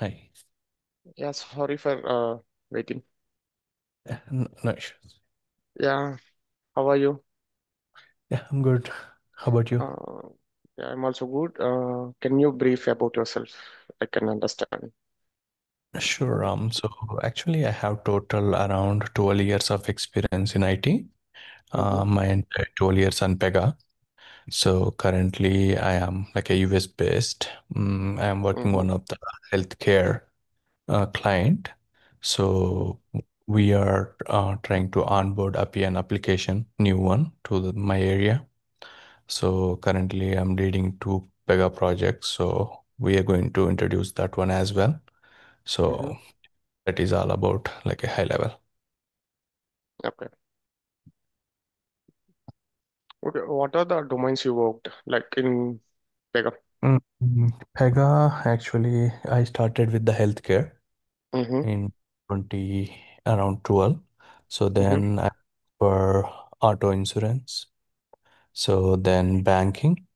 Hi. Yeah, sorry for waiting. No issues. Yeah, how are you? Yeah, I'm good. How about you? Uh, yeah, I'm also good. Can you brief about yourself? I can understand. Sure. So actually, I have total around 12 years of experience in IT. Mm-hmm, My entire 12 years on Pega. So currently, I am like a US based. I am working mm-hmm, one of the healthcare client. So we are trying to onboard Appian application, new one to my area. So currently I'm leading two Pega projects. So we are going to introduce that one as well. mm-hmm. So that is all about like a high level. Okay. Okay. What are the domains you worked like in Pega? Pega, actually, I started with the healthcare Mm-hmm, in 20 around 12. So mm-hmm, then I for auto insurance. So then banking.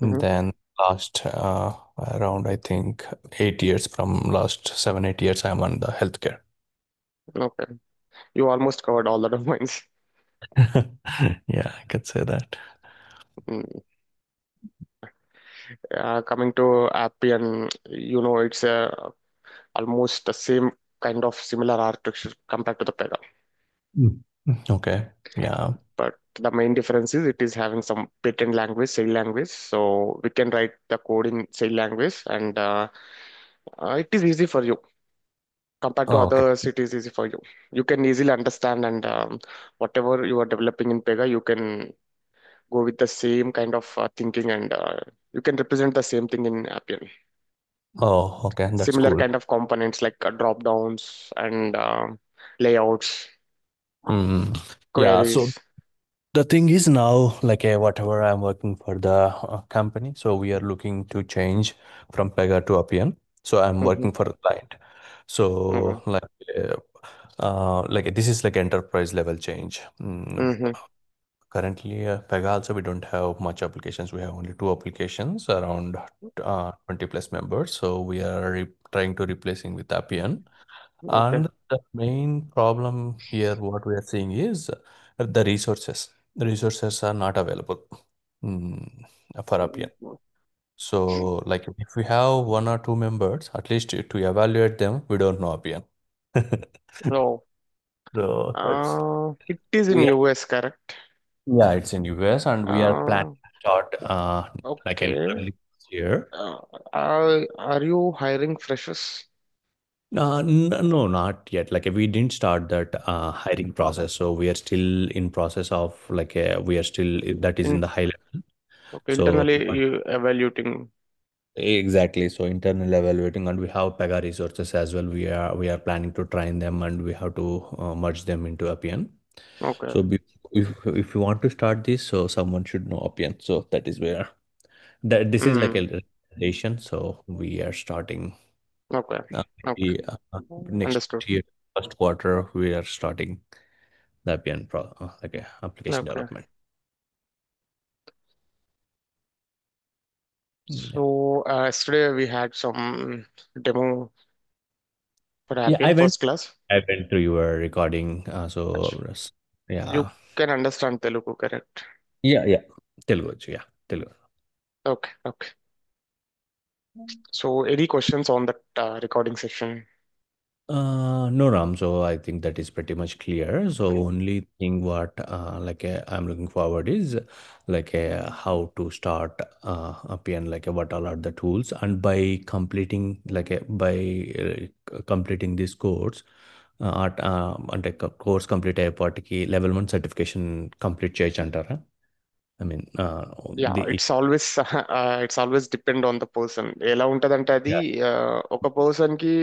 mm-hmm. Then last around I think 8 years from last 7, 8 years I'm on the healthcare. Okay. You almost covered all the domains. Yeah, I could say that. Mm. Coming to Appian, it's almost the same kind of similar architecture compared to the Pega. Mm. Okay. Yeah. But the main difference is it is having some patent language, sail language. So we can write the code in sail language, and it is easy for you. Compared to Oh, okay. others, it is easy for you. You can easily understand, and whatever you are developing in Pega, you can go with the same kind of thinking, and you can represent the same thing in Appian. Oh, okay. That's Similar cool. kind of components like drop downs and layouts, Mm. Yeah. So queries. the thing is now, like whatever I'm working for the company, so we are looking to change from Pega to Appian. So I'm Hmm. working for a client. Hmm. So like this is like enterprise level change. Hmm. Currently, Pega also we don't have much applications. We have only two applications, around 20 plus members. So we are trying to replacing with Appian. Okay. And the main problem here, what we are seeing is the resources. The resources are not available for Appian. So, like if we have one or two members, at least to evaluate them, we don't know Appian. So So that's it is in we are, US, correct? yeah, it's in US, and we are planning Uh, to start like in okay. early this year. Uh, are you hiring freshers? No, not yet. Like we didn't start that hiring process, so we are still in process of like we are still that is in In, the high level. okay, So internally you evaluating. exactly, so internal evaluating, and we have Pega resources as well. We are planning to train them, and we have to merge them into Appian. Okay. So if you want to start this, so someone should know Appian. So that is where that this is like a Mm, recommendation. So we are starting. okay. Okay. Maybe next Understood. year, first quarter, we are starting the Appian like application Okay. development. Yeah, So yesterday we had some demo for yeah. Appian first class. I went through your recording. Ach- You Yeah, can understand Telugu, correct? yeah. Telugu, yeah, Telugu. Okay. Okay. So any questions on that recording section? No, Ram. So I think that is pretty much clear. So only thing what I'm looking forward is like how to start a PN, like what all are the tools, and by completing completing this course, అంటే course complete అయ్యేపాటికి level 1 certification complete చేయొచ్చు అంటారా? I mean yeah the it's always depend on the person. ఎలా ఉంటదంటే అది ఒక person కి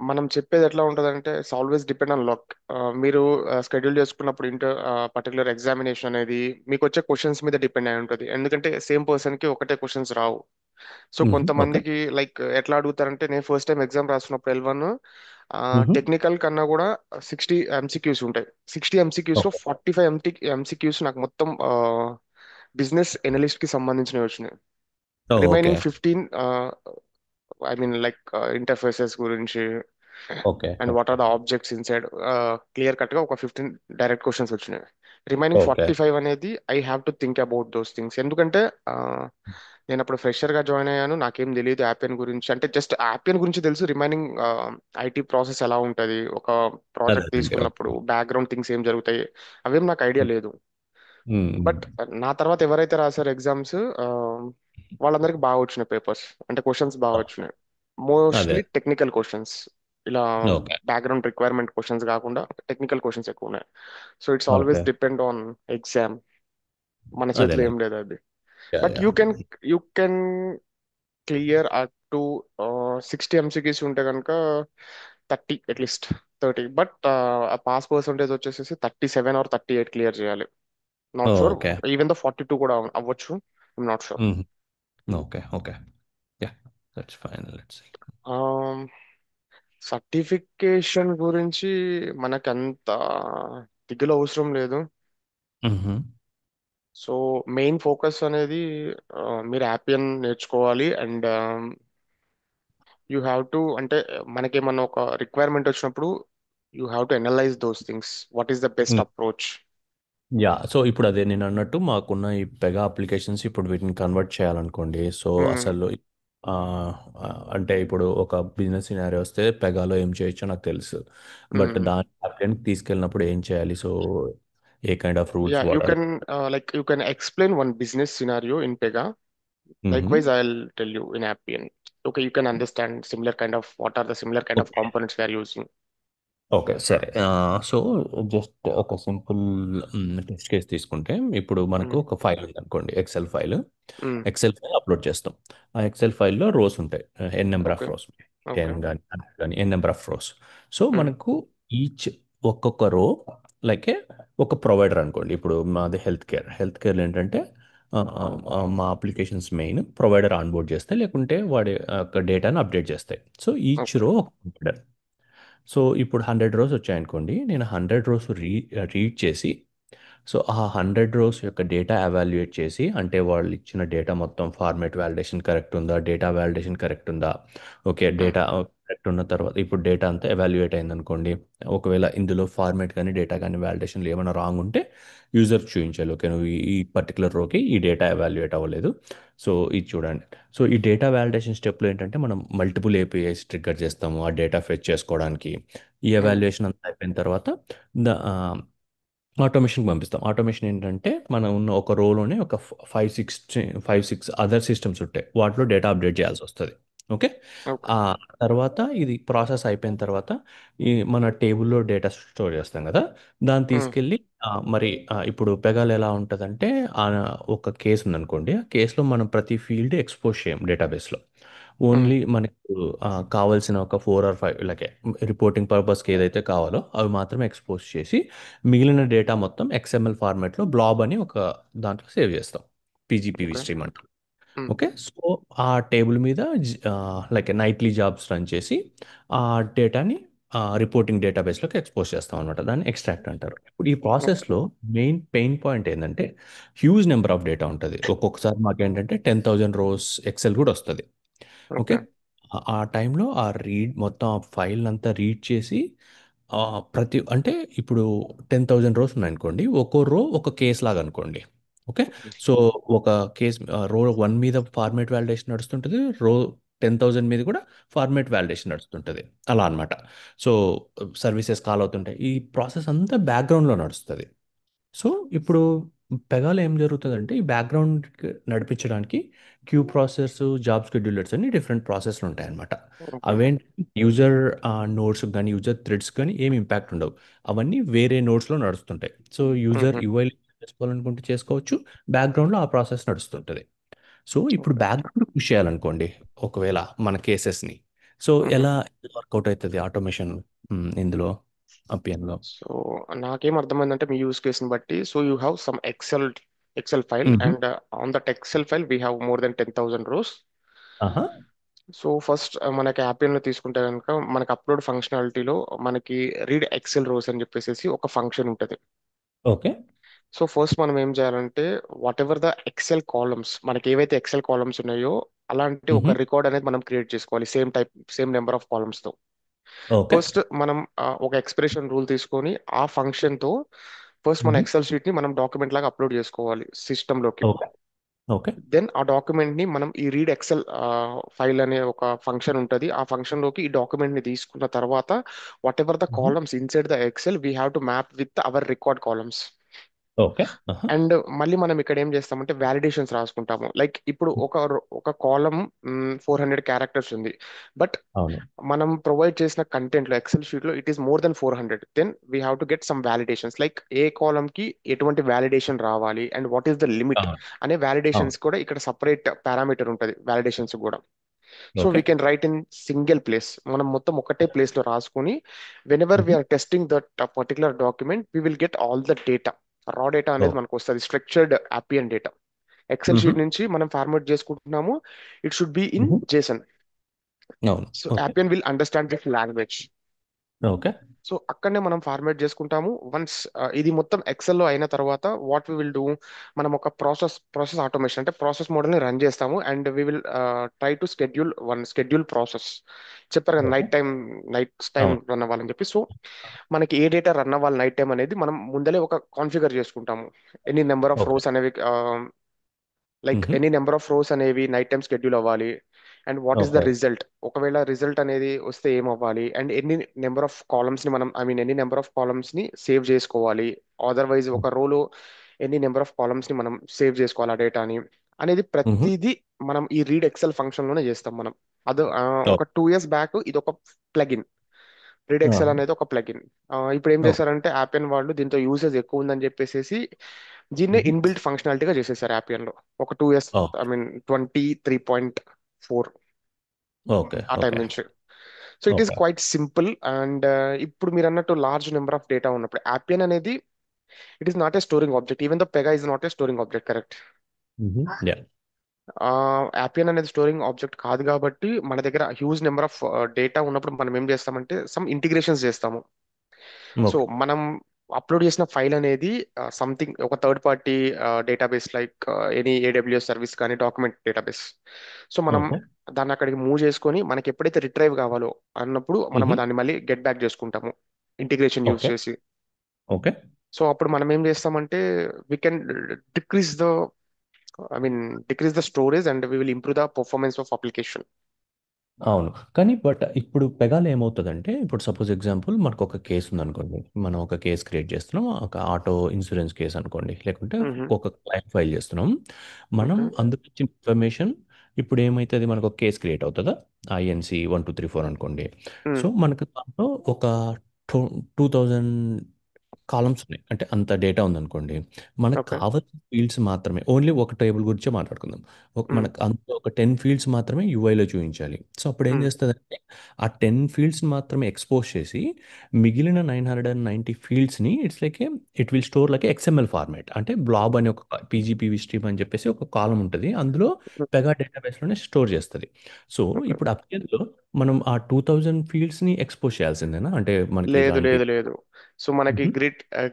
మనం చెప్పేది ఎట్లా ఉంటదంటే it's always depend on luck. మీరు షెడ్యూల్ చేసుకున్నప్పుడు పర్టికులర్ ఎగ్జామినేషన్ అనేది మీకు వచ్చే క్వశ్చన్స్ మీద డిపెండ్ అయి ఉంటుంది. ఎందుకంటే సేమ్ పర్సన్ కి ఒకటే క్వశ్చన్స్ రావు. So okay. కొంతమందికి లైక్ ఎట్లా అడుగుతారంటే నేను ఫస్ట్ టైం ఎగ్జామ్ రాస్తున్నప్పుడు L1 టెక్నికల్ కన్నా కూడా 60 MCQs ఉంటాయి. 60 MCQs లో ఓకే. 45 MCQs నాకు మొత్తం బిజినెస్ ఎనలిస్ట్ కి సంబంధించినవి వచ్చినాయి. Okay. Remaining 15 I mean like interfaces గురించి okay. And what okay. Are the objects inside, clear cut గా ఒక 15 డైరెక్ట్ క్వశ్చన్స్ వచ్చినాయి. Remaining okay. 45 అనేది I have to think about those things. ఎందుకంటే నేను అప్పుడు ఫ్రెషర్ గా జాయిన్ అయ్యాను, నాకేం తెలియదు యాపియన్ గురించి. అంటే జస్ట్ యాపియన్ గురించి తెలుసు, రిమైనింగ్ ఐటీ ప్రాసెస్ ఎలా ఉంటుంది, ఒక అదే ప్రాజెక్ట్ అదే. తీసుకున్నప్పుడు బ్యాక్గ్రౌండ్ థింగ్స్ ఏం జరుగుతాయి, అవేం నాకు ఐడియా లేదు. హ్మ్. బట్ నా తర్వాత ఎవరైతే రాశారో ఎగ్జామ్స్, వాళ్ళందరికీ బాగా వచ్చినాయి పేపర్స్, అంటే క్వశ్చన్స్ బాగా వచ్చినాయి. అదే. మోస్ట్లీ టెక్నికల్ క్వశ్చన్స్, ఇలా ఓకే. బ్యాక్గ్రౌండ్ రిక్వైర్మెంట్ క్వశ్చన్స్ కాకుండా టెక్నికల్ క్వశ్చన్స్ ఎక్కువ ఉన్నాయి. So it's okay. Always depend on exam, మన చేతిలో ఏం అదేలే. లేదు అది. Yeah! But yeah! You can clear up to 60 MCQs ఉంటే కనుక 30 అట్లీస్ట్ 30. బట్ ఆ పాస్ పర్సంటేజ్ వచ్చేసి 37 or 38 క్లియర్ చేయాలి. Not sure, okay. Even though 42 కూడా అవ్వచ్చు, ఐమ్ నాట్ షూర్. హ్మ్. Okay. Okay. Yeah! That's fine. Let's see. Certification గురించి మనకంత దిగులు అవసరం లేదు. హుహు. సో మెయిన్ ఫోకస్ అనేది మీరు యాపియన్ నేర్చుకోవాలి. అండ్ యూ హ్యావ్ టు, అంటే మనకేమన్నా ఒక రిక్వైర్మెంట్ వచ్చినప్పుడు you have to analyse those things, what is the best హ్మ్. అప్రోచ్. యాహ్! సో, ఇప్పుడు అదే నేనన్నట్టు మాకున్న ఈ పెగా అప్లికేషన్స్ ఇప్పుడు వీటిని కన్వర్ట్ చేయాలనుకోండి. సో, అసలు అంటే ఇప్పుడు ఒక బిజినెస్ సినారియో వస్తే పెగాలో ఏం చేయొచ్చో నాకు తెలుసు. బట్ దాన్ని అప్లైకి తీసుకెళ్ళినప్పుడు ఏం చేయాలి? So, a kind of yeah rules you వాడాలి? Can, like you can explain one business scenario in Pega. హుహు. Likewise, I'll tell you in Appian. Okay, you can understand similar kind of, what are the similar kind of okay. components we are using. Okay. సరే. So, just ఒక simple test case తీసుకుంటే, ఇప్పుడు మనకు Mm, ఒక file ఉందనుకోండి. Excel file. mm, excel file upload చేస్తాం. ఆ excel ఫైల్‌లో రోస్ ఉంటాయి. N number of okay, rows. 10 okay. గాని, 100 గాని n number of rows. So, Mm, మనకు ఈచ్ ఒక్కొక్క రో లైకే ఒక ప్రొవైడర్ అనుకోండి. ఇప్పుడు మాది హెల్త్ కేర్. హెల్త్ కేర్‌లో ఏంటంటే మా అప్లికేషన్స్ మెయిన్ ప్రొవైడర్ ఆన్‌బోర్డ్ చేస్తాయి. లేకుంటే వాడి యొక్క డేటాను అప్డేట్ చేస్తాయి. సో, ఈచ్ okay, రో ఒక ప్రొవైడర్. సో ఇప్పుడు 100 రోస్ వచ్చాయనుకోండి. నేను 100 రోస్ రీడ్ చేసి, సో ఆ 100 రోస్ యొక్క డేటా ఎవాల్యుయేట్ చేసి, అంటే వాళ్ళు ఇచ్చిన డేటా మొత్తం ఫార్మాట్ వాలిడేషన్ కరెక్ట్ ఉందా, డేటా వాలిడేషన్ కరెక్ట్ ఉందా, ఓకే mm, డేటా కరెక్ట్ ఉన్న తర్వాత ఇప్పుడు డేటా అంతా ఎవాల్యుయేట్ అయిందనుకోండి. ఒకవేళ ఇందులో ఫార్మాట్ కానీ డేటా కానీ వాలిడేషన్లు ఏమైనా రాంగ్ ఉంటే యూజర్ చూపించాలి. ఓకే నువ్వు ఈ పర్టికులర్ రోకి ఈ డేటా ఎవాల్యుయేట్ అవ్వలేదు. సో ఇది చూడండి. సో ఈ డేటా వాలిడేషన్ స్టెప్లో ఏంటంటే మనం మల్టిపుల్ ఏపీఐస్ ట్రిగ్గర్ చేస్తాము ఆ డేటా ఫెచ్ చేసుకోవడానికి. ఈ mm, ఎవాల్యుయేషన్ అంతా అయిపోయిన తర్వాత ద ఆటోమేషన్కి పంపిస్తాం. ఆటోమేషన్ ఏంటంటే మనం ఉన్న ఒక రోలోనే ఒక 5 6 అదర్ సిస్టమ్స్ ఉంటాయి. వాటిలో డేటా అప్డేట్ చేయాల్సి వస్తుంది. ఓకే. okay. ఆ తర్వాత ఇది ప్రాసెస్ అయిపోయిన తర్వాత ఈ మన టేబుల్లో డేటా స్టోర్ చేస్తాం కదా, దాన్ని Mm, తీసుకెళ్ళి మరి ఇప్పుడు పెగాలు ఎలా ఉంటుందంటే ఆ, ఒక కేసు ఉందనుకోండి. ఆ కేసులో మనం ప్రతి ఫీల్డ్ ఎక్స్పోజ్ చేయం డేటాబేస్లో. mm, ఓన్లీ మనకు కావాల్సిన ఒక 4 or 5 లైక్ రిపోర్టింగ్ పర్పస్కి ఏదైతే కావాలో అవి మాత్రమే ఎక్స్పోజ్ చేసి మిగిలిన డేటా మొత్తం ఎక్స్ఎంఎల్ ఫార్మాట్లో బ్లాబ్ అని ఒక దాంట్లో సేవ్ చేస్తాం. పీజీపీవీ okay. స్ట్రీమ్ అంటాం. Mm, okay. సో ఆ టేబుల్ మీద లైక్ నైట్లీ జాబ్స్ రన్ చేసి ఆ డేటాని రిపోర్టింగ్ డేటాబేస్లోకి ఎక్స్పోజ్ చేస్తాం అనమాట. దాన్ని ఎక్స్ట్రాక్ట్ అంటారు. ఇప్పుడు ఈ okay, ప్రాసెస్లో మెయిన్ పెయిన్ పాయింట్ ఏంటంటే హ్యూజ్ నెంబర్ ఆఫ్ డేటా ఉంటుంది. ఒక్కొక్కసారి మాకేంటంటే 10,000 రోస్ ఎక్సెల్ కూడా వస్తుంది. ఓకే. okay. ఆ టైంలో ఆ రీడ్ మొత్తం ఆ ఫైల్ అంతా రీడ్ చేసి ప్రతి అంటే ఇప్పుడు 10,000 రోస్ ఉన్నాయనుకోండి. ఒక్కో రో ఒక కేస్ లాగా అనుకోండి. ఓకే. సో ఒక కేస్ రో 1 మీద ఫార్మేట్ వాలిడేషన్ నడుస్తుంటది. రో 10,000 మీద కూడా ఫార్మేట్ వాలిడేషన్ నడుస్తుంటది. అలా అన్నమాట. సో సర్వీసెస్ కాల్ అవుతుంటాయి. ఈ ప్రాసెస్ అంతా బ్యాక్‌గ్రౌండ్‌లో నడుస్తది. సో ఇప్పుడు పెగాలో ఏం జరుగుతుందంటే ఈ బ్యాక్గ్రౌండ్ నడిపించడానికి క్యూ ప్రాసెస్, జాబ్ షెడ్యూలర్స్ అని డిఫరెంట్ ప్రాసెస్లు ఉంటాయన్నమాట. Okay. అవేంటి యూజర్ నోడ్స్ కానీ యూజర్ థ్రెడ్స్ కానీ ఏమి ఇంపాక్ట్ ఉండవు. అవన్నీ వేరే నోడ్స్లో నడుస్తుంటాయి. సో యూజర్ Mhm, యూఐ చేసుకోవాలనుకుంటే చేసుకోవచ్చు. బ్యాక్గ్రౌండ్లో ఆ ప్రాసెస్ నడుస్తుంటుంది. సో ఇప్పుడు okay. బ్యాక్గ్రౌండ్ పుష్ చేయాలనుకోండి ఒకవేళ మన కేసెస్ని. So Mhm. ఎలా వర్కౌట్ అవుతుంది ఆటోమేషన్ ఇందులో అపియన్లో? సో నాకేం అర్థమైందంటే మీ యూస్ కేసుని బట్టి, so you have some excel file, and on that XL file we have more than 10,000 rows. ఆహా. సో ఫస్ట్ మనకి యాపియన్ లో తీసుకుంటే కనుక మనకి అప్లోడ్ ఫంక్షనాలిటీలో మనకి రీడ్ ఎక్సెల్ రోస్ అని చెప్పేసి ఒక ఫంక్షన్ ఉంటుంది. ఓకే. సో ఫస్ట్ మనం ఏం చేయాలంటే what ever the XL columns, మనకి ఏవైతే ఎక్సెల్ కాలమ్స్ ఉన్నాయో అలాంటి ఒక మ్మ్. రికార్డ్ అనేది మనం క్రియేట్ చేసుకోవాలి, సేమ్ నెంబర్ ఆఫ్ కాలమ్స్ తో. ఓకే. ఫస్ట్ మనం ఒక ఎక్స్ప్రెషన్ రూల్ తీసుకొని ఆ ఫంక్షన్ తో ఫస్ట్ మన మ్మ్. ఎక్సెల్ షీట్ ని మనం డాక్యుమెంట్ లాగా అప్లోడ్ చేసుకోవాలి సిస్టమ్ లోకి. ఓకే. ఓకే. దెన్ ఆ డాక్యుమెంట్ ని మనం ఈ రీడ్ ఎక్సెల్ ఫైల్ అనే ఒక ఫంక్షన్ ఉంటుంది, ఆ ఫంక్షన్ లోకి ఈ డాక్యుమెంట్ ని తీసుకున్న తర్వాత what ever the hmm. Columns inside the XL we have to map with our record columns. Okay. ఆహా. అండ్ మళ్ళీ మనం ఇక్కడ ఏం చేస్తామంటే వ్యాలిడేషన్స్ రాసుకుంటాము. లైక్ ఇప్పుడు ఒక కాలం 400 క్యారెక్టర్స్ ఉంది, బట్ అవును. మనం ప్రొవైడ్ చేసిన కంటెంట్ లో ఎక్సెల్ షీట్ లో it is more than 400. Then we have to get some validations, like ఏ కాలం కి ఎటువంటి వ్యాలిడేషన్ రావాలి and what is the limit అవును. అనే అవును. వ్యాలిడేషన్స్ కూడా ఇక్కడ సపరేట్ పారామీటర్ ఉంటుంది వ్యాలిడేషన్స్ కూడా. So okay. We can write in single place, మనం మొత్తం ఒకటే ప్లేస్ లో రాసుకొని whenever hmm. We are testing that particular document we will get all the data. రా డేటా అనేది ఓకే. మనకు వస్తుంది, structured Appian data. Excel hmm. Sheet నుంచి మనం ఫార్మాట్ చేసుకుంటున్నాము, it should be in hmm. JSON. అవును. So okay. Appian will understand this language. Okay. So అక్కడనే మనం ఫార్మాట్ చేసుకుంటాము. వన్స్ ఇది మొత్తం ఎక్సెల్లో అయిన తర్వాత వాట్ వి విల్ డూ, మనం ఒక ప్రాసెస్ ఆటోమేషన్ అంటే ప్రాసెస్ మోడల్ని రన్ చేస్తాము and we will try to schedule process. చెప్పారు కదా ఓకే. నైట్ టైం అవును. రన్ అవ్వాలని చెప్పి. సో మనకి ఏ డేటా రన్ అవ్వాలి నైట్ టైం అనేది మనం ముందలే ఒక కాన్ఫిగర్ చేసుకుంటాము. ఎన్ని నెంబర్ ఆఫ్ ఓకే. రోస్ అనేవి, like hmm. Any number of rows అనేవి నైట్ టైం స్కెడ్యూల్ అవ్వాలి, and what is the okay. Result, ఒకవేళ రిజల్ట్ అనేది వస్తే ఏం అవ్వాలి, అండ్ ఎన్ని నెంబర్ ఆఫ్ కాలమ్స్ ని మనం ఎన్ని నెంబర్ ఆఫ్ కాలమ్స్ ని సేవ్ చేసుకోవాలి, అదర్వైజ్ ఒక రోలో ఎన్ని నెంబర్ ఆఫ్ కాలమ్స్ ని మనం సేవ్ చేసుకోవాలి ఆ డేటాని అనేది మ్మ్. ప్రతిదీ మనం ఈ రీడ్ ఎక్సెల్ ఫంక్షన్ లోనే చేస్తాం మనం. అది ఒక ఓకే. 2 years బ్యాక్ ఇది ఒక ప్లగిన్, రీడ్ ఎక్సెల్ ఆహా. అనేది ఒక ప్లగిన్. ఇప్పుడు ఏం ఓకే. చేశారంటే యాపియన్ వాళ్ళు దీంతో యూసేజ్ ఎక్కువ ఉందని చెప్పేసి దీన్నే మ్మ్. ఇన్బిల్ట్ ఫంక్షనాలిటీగా చేసేసారు యాపియన్ లో. ఒక 2 years, ఓకే. 23.4 ఓకే. ఆ టైం ఓకే. నుంచి. So it is okay. Quite simple. And ఇప్పుడు మీరు అన్నట్టు లార్జ్ నెంబర్ ఆఫ్ డేటా ఉన్నప్పుడు యాపియన్ అనేది it is not a storing object, even the Pega is not a storing object, correct. Hmm. Yeah. Appian అనేది storing object కాదు కాబట్టి మన దగ్గర హ్యూజ్ నెంబర్ ఆఫ్ డేటా ఉన్నప్పుడు మనం ఏం చేస్తామంటే సమ్ ఇంటిగ్రేషన్స్ చేస్తాము. So okay. మనం అప్లోడ్ చేసిన ఫైల్ అనేది సంథింగ్ ఒక third party database, like any AWS service కానీ డాక్యుమెంట్ డేటాబేస్. సో మనం ఓకే. దాన్ని అక్కడికి మూవ్ చేసుకొని మనకి ఎప్పుడైతే రిట్రైవ్ కావాలో అన్నప్పుడు మనం మ్మ్. దాన్ని మళ్ళీ గెట్ బ్యాక్ చేసుకుంటాము ఇంటిగ్రేషన్ యూస్ ఓకే. చేసి. ఓకే. సో అప్పుడు మనం ఏం చేస్తామంటే we can decrease the I mean decrease the storage and we will improve the performance of application. అవును. కానీ బట్ ఇప్పుడు పెగాలో ఏమవుతదంటే, ఇప్పుడు సపోజ్ ఎగ్జాంపుల్ మనకు ఒక కేస్ ఉందనుకోండి. మనం ఒక కేస్ క్రియేట్ చేస్తున్నాం. ఒక ఆటో ఇన్సూరెన్స్ కేస్ అనుకోండి. లేకుంటే ఒక క్లెయిమ్ ఫైల్ చేస్తున్నాం. మనం ఓకే. అందులో ఇచ్చిన ఇన్ఫర్మేషన్ ఇప్పుడు ఏమైతది, మనకు ఒక కేస్ క్రియేట్ అవుతదా? ఐఎన్‌సి 1234 అనుకోండి. సో, మనకు దాంట్లో ఒక టొ 2000 కాలమ్స్ ఉన్నాయి. అంటే అంత డేటా ఉందనుకోండి. మనకు ఓకే. కావాల్సిన ఫీల్డ్స్ మాత్రమే ఓన్లీ ఒక టేబుల్ గురించే మాట్లాడుకుందాం. మనకు అందులో ఒక 10 ఫీల్డ్స్ మాత్రమే యూఐలో చూయించాలి. సో, అప్పుడేం చేస్తదంటే, ఆ 10 ఫీల్డ్స్‌ని మాత్రమే ఎక్స్‌పోజ్ చేసి, మిగిలిన 990 ఫీల్డ్స్‌ని it will store like XML format. అంటే బ్లాబ్ అనే ఒక పీజీపీవీ స్ట్రీమ్ అని చెప్పేసి ఒక కాలమ్ ఉంటది. అందులో పెగా డేటాబేస్‌లోనే స్టోర్ చేస్తది. So, okay. ఇప్పుడు అప్‌స్కేల్‌లో మనం ఆ 2000 ఫీల్డ్స్‌ని ఎక్స్‌పోజ్ చేయాల్సిందేనా? అంటే మనకి లేదు దానికి లేదు లేదు. సో మనకి హుహు.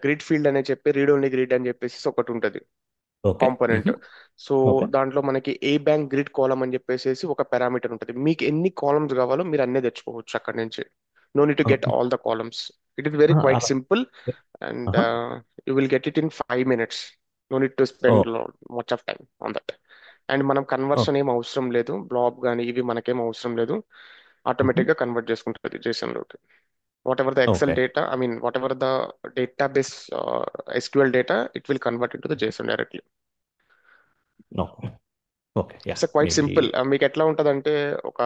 గ్రిడ్ ఫీల్డ్ అని చెప్పి రీడ్ ఓన్లీ గ్రిడ్ అని చెప్పేసి ఒకటి ఉంటుంది ఓకే. కాంపోనెంట్. హుహు. So okay. దాంట్లో మనకి ఏ బ్యాంక్ గ్రిడ్ కాలమ్ అని చెప్పేసి ఒక పారామీటర్ ఉంటుంది. మీకు ఎన్ని కాలమ్స్ కావాలో మీరు అన్నీ తెచ్చుకోవచ్చు అక్కడ నుంచి. No need to get okay. All the columns. It is very అహా! క్వైట్ అలా సింపుల్ అండ్ ఆహా! You will get it in 5 minutes. No need to spend oh! Much of time on that. And మనం oh! Conversion ఏం అవసరం లేదు, blob కానీ ఇవి మనకేం అవసరం లేదు. హుహు. ఆటోమేటిక్గా కన్వర్ట్ చేసుకుంటుంది JSON లోకి. Whatever the Excel okay. data, I mean, whatever the database SQL data, it will convert into the JSON directly. Okay. Okay. Yeah! It's quite maybe simple. మీకు ఎట్లా ఉంటుందంటే ఒక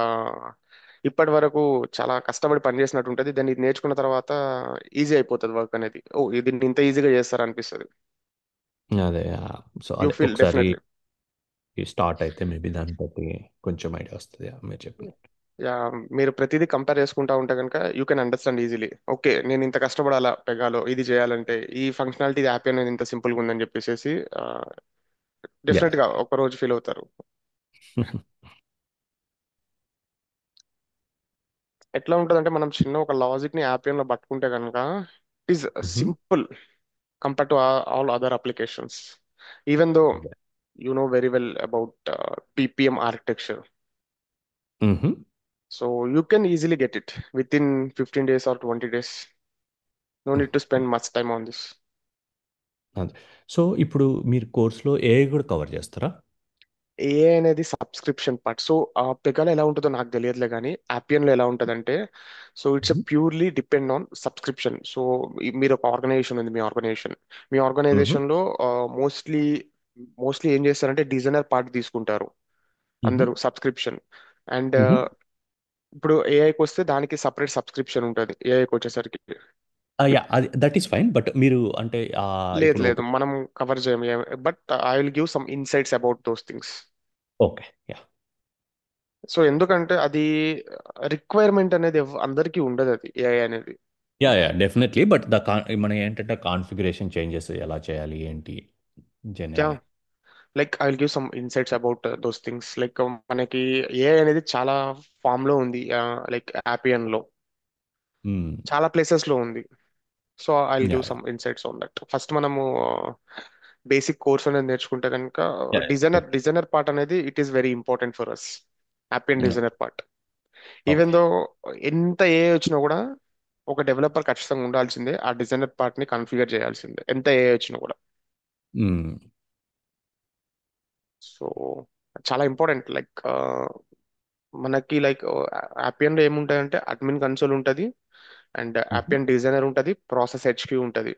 ఇప్పటి వరకు చాలా కష్టపడి పనిచేసినట్టు ఉంటుంది, దాన్ని ఇది నేర్చుకున్న తర్వాత ఈజీ అయిపోతుంది వర్క్ అనేది. ఓ దీన్ని ఇంత ఈజీగా చేస్తారు అనిపిస్తుంది. అదే. సో, యూ అదే ఫీల్ ఒకసారి డెఫినెట్లీ. స్టార్ట్ అయితే మేబీ దాన్ని బట్టి కొంచెం ఐడియా వస్తది. యాహ్! మీరు చెప్పినట్టు. యా, మీరు ప్రతిదీ కంపేర్ చేసుకుంటా ఉంటే కనుక you can understand easily. Okay, నేను ఇంత కష్టపడాలా పెగాలో ఇది చేయాలంటే, ఈ ఫంక్షనాలిటీ యాప్ అనేది ఇంత సింపుల్గా ఉందని చెప్పేసి యాహ్! డెఫినెట్ గా ఒక రోజు ఫీల్ అవుతారు. ఎట్లా ఉంటుందంటే మనం చిన్న ఒక లాజిక్ ని యాపియన్ లో పట్టుకుంటే కనుక ఇట్ ఈస్ హుహు. Simple compare to all other applications. Even though yeah! You know very well about PPM architecture. మ్హూ. So you can easily get it within 15 days or 20 days. No need to spend much time on this. అదే. So ఇప్పుడు మీరు కోర్సులో AI కూడా cover చేస్తారా? AI అనేది subscription part. So పెగాలో ఎలా ఉంటుందో నాకు తెలియదులే కానీ లో ఎలా ఉంటుందంటే, so it's hmm. Purely depend on subscription. So మీరు ఒక ఆర్గనైజేషన్ ఉంది, మీ మ్హూ. ఆర్గనైజేషన్లో మోస్ట్లీ మోస్ట్లీ ఏం చేస్తారంటే డిజైనర్ పార్ట్ తీసుకుంటారు మ్హూ. అందరూ సబ్స్క్రిప్షన్. అండ్ మ్హూ. ఇప్పుడు ఏఐకి వస్తే దానికి సపరేట్ సబ్స్క్రిప్షన్ ఉంటుంది ఏఐకి వచ్చేసరికి. యా, అది దట్ ఈస్ ఫైన్. బట్ మీరు అంటే లేదు ఇప్పుడు లేదు, ఒక మనం కవర్ చేయము. But I will give some insights about those things. Okay. Yeah. So ఎందుకంటే అది రిక్వైర్మెంట్ అనేది అందరికీ ఉండదు, అది ఏఐ అనేది. Yeah yeah definitely. బట్ మన ఏంటంటే కాన్ఫిగరేషన్ చేంజెస్ ఎలా చేయాలి ఏంటి yeah, generally. Like I will give some insights about those things. Like మనకి ఏఐ అనేది చాలా ఫామ్ లో ఉంది. లైక్ యాపియన్ లో చాలా ప్లేసెస్ లో ఉంది. So I will yeah give some insights on that. First మనము బేసిక్ కోర్స్ అనేది నేర్చుకుంటే కనుక యా డిజైనర్ పార్ట్ అనేది it is very important for us. Appian yeah designer part. Even okay. Though ఎంత ఏ వచ్చినా కూడా ఒక డెవలపర్ ఖచ్చితంగా ఉండాల్సిందే, ఆ డిజైనర్ పార్ట్ ని కాన్ఫిగర్ చేయాల్సిందే ఎంత ఏ వచ్చినా కూడా. సో చాలా ఇంపార్టెంట్. లైక్ మనకి లైక్ యాపియన్ లో ఏముంటాయంటే అడ్మిన్ కన్సోల్ ఉంటుంది, అండ్ యాపియన్ డిజైనర్ ఉంటుంది, ప్రాసెస్ హెచ్క్యూ ఉంటుంది.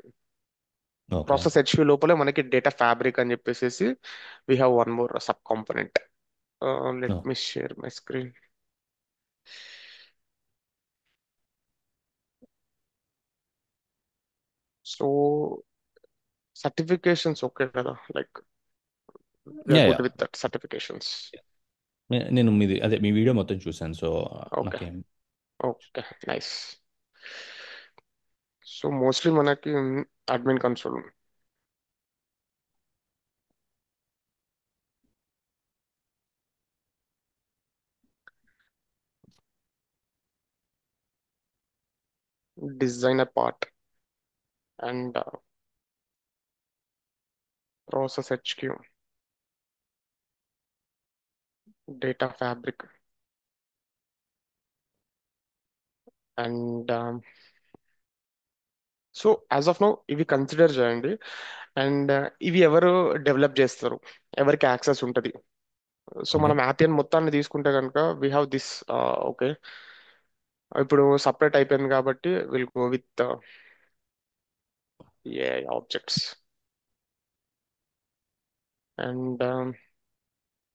ఓకే. ప్రాసెస్ హెచ్క్యూ లోపల మనకి డేటా ఫ్యాబ్రిక్ అని చెప్పేసి we have one more sub component. Let me share my screen. So certifications okay కదా, like yeah we are yeah good with that certifications. నేను మీది అదే మీ వీడియో మొత్తం చూశాను. So okay. నాకేం. Okay, nice. సో మోస్ట్లీ మనకి admin console, designer part, and process HQ, data fabric, and so as of now ఇవి కన్సిడర్ చేయండి. అండ్ ఇవి ఎవరు డెవలప్ చేస్తారు, ఎవరికి యాక్సెస్ ఉంటుంది. So okay. మనం యాపియన్ మొత్తాన్ని తీసుకుంటే కనుక వీ హ్యావ్ దిస్. ఓకే, ఇప్పుడు సపరేట్ అయిపోయింది కాబట్టి will go with a objects and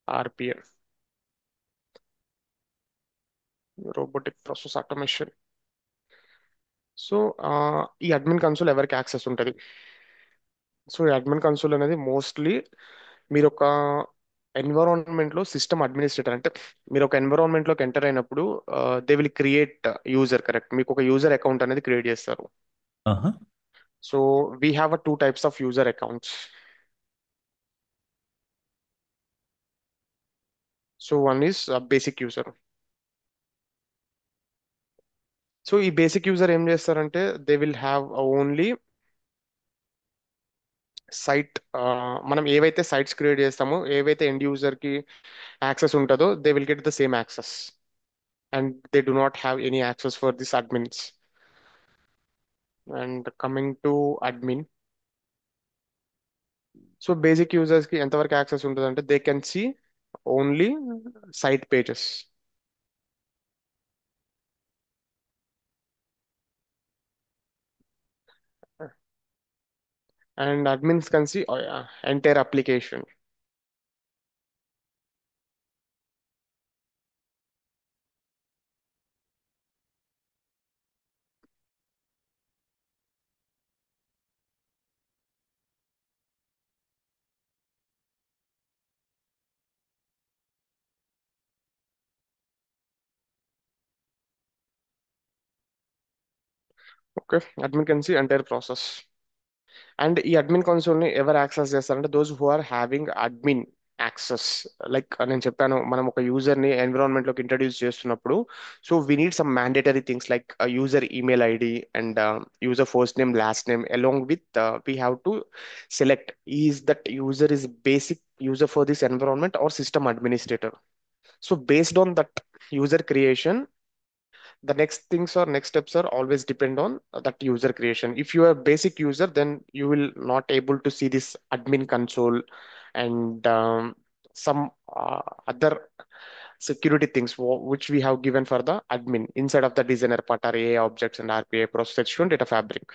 RPN, robotic process automation. So ఈ అడ్మిన్ కన్సోల్ ఎవరికి యాక్సెస్ ఉంటుంది? సో ఈ అడ్మిన్ కన్సోల్ అనేది మోస్ట్లీ మీరు ఒక ఎన్విరాన్మెంట్ లో సిస్టమ్ అడ్మినిస్ట్రేటర్. అంటే మీరు ఒక ఎన్విరాన్మెంట్ లోకి ఎంటర్ అయినప్పుడు they will create user, correct, మీకు ఒక యూజర్ అకౌంట్ అనేది క్రియేట్ చేస్తారు. ఆహా. So we have two types of user accounts. So one is basic user. So ఈ బేసిక్ యూజర్ ఏం చేస్తారంటే they will have only site. మనం ఏవైతే సైట్స్ క్రియేట్ చేస్తామో, ఏవైతే ఎండ్ యూజర్ కి యాక్సెస్ ఉంటుందో they will get the same access, and they do not have any access for this admins. And coming to admin, so basic users కి ఎంతవరకు access ఉంటుంది అంటే they can see only site pages. And admins can see entire application. Okay, admin can see entire process. And ఈ admin console ని ఎవరు access చేస్తారంటే those who are having admin access. Like నేను చెప్పాను, మనం ఒక యూజర్ ని ఎన్విరాన్మెంట్ లోకి ఇంట్రడ్యూస్ చేస్తున్నప్పుడు, so we need some mandatory things like user email ID and user first name last name along with we have to select is that user is basic user for this environment or system administrator. So based on that user creation, the next things or next steps are always depend on that user creation. If you are a basic user, then you will not able to see this admin console and some other security things which we have given for the admin inside of the designer part are AI objects and RPA process HQ data fabric.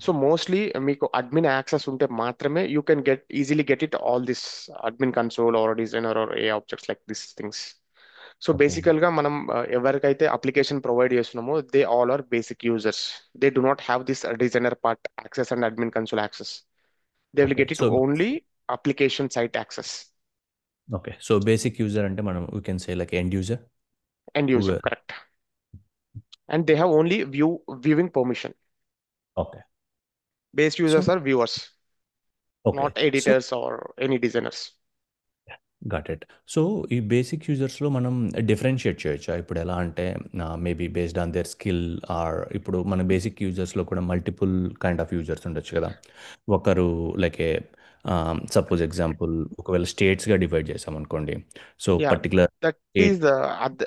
So okay. Mostly మీకు admin access ఉంటే మాత్రమే you can get it all this admin console or designer or a objects like this things. So okay. బేసికల్ గా మనం ఎవరికైతే application provide చేస్తున్నామో they all are basic users. They do not have this designer part access and admin console access. They will okay. Get so it only application site access. Okay. So basic user అంటే మనం we can say like end user and who. User correct. And they have only viewing permission. Okay. Base so users are viewers, okay. Not so editors are any designers. Got it. So ఈ basic యూజర్స్లో మనం differentiate చేయొచ్చా? ఇప్పుడు ఎలా అంటే maybe based on their skill or ఇప్పుడు మన basic యూజర్స్లో కూడా మల్టిపుల్ కైండ్ ఆఫ్ యూజర్స్ ఉండొచ్చు కదా. ఒకరు లైక్ ఏ సపోజ్ ఎగ్జాంపుల్ ఒకవేళ స్టేట్స్గా డివైడ్ చేసాం అనుకోండి. So yeah, particular that state. Is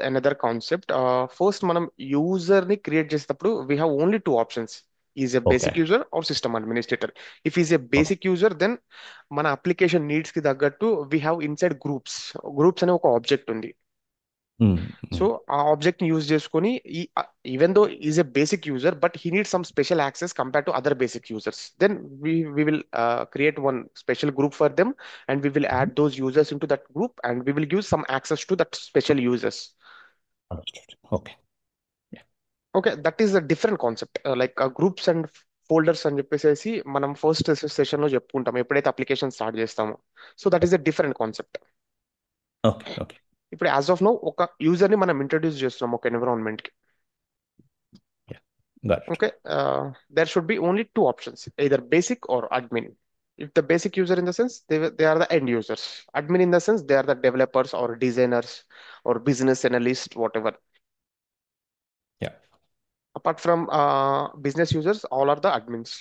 another concept. First మనం యూజర్ ని క్రియేట్ చేసేటప్పుడు we have only two options: is a okay. Basic user or system administrator. If is a okay. Basic user, then మన application needs కి తగ్గట్టు we have inside groups. Groups అనే ఒక object ఉంది. So ఆ object ని use చేసుకొని ఈ even though is a basic user but he need some special access compare to other basic users, then we will create one special group for them, and we will add those users into that group, and we will give some access to that special users. Understood. Okay. Okay, that is a different concept. Like groups and folders అని చెప్పేసి మనం first session లో చెప్పుకుంటాం ఎప్పుడైతే application start చేస్తామో. So that is a different concept. Okay. Okay. ఇప్పుడు as of no ఒక user ని మనం ఇంట్రడ్యూస్ చేస్తున్నాం ఒక ఎన్విరాన్మెంట్ కి. Got it. Okay, there should be only two options, either basic or admin. If the basic user in the sense they are the end users, admin in the sense they are the developers or designers or business analyst, whatever. Yeah. Apart from business users, all are the admins.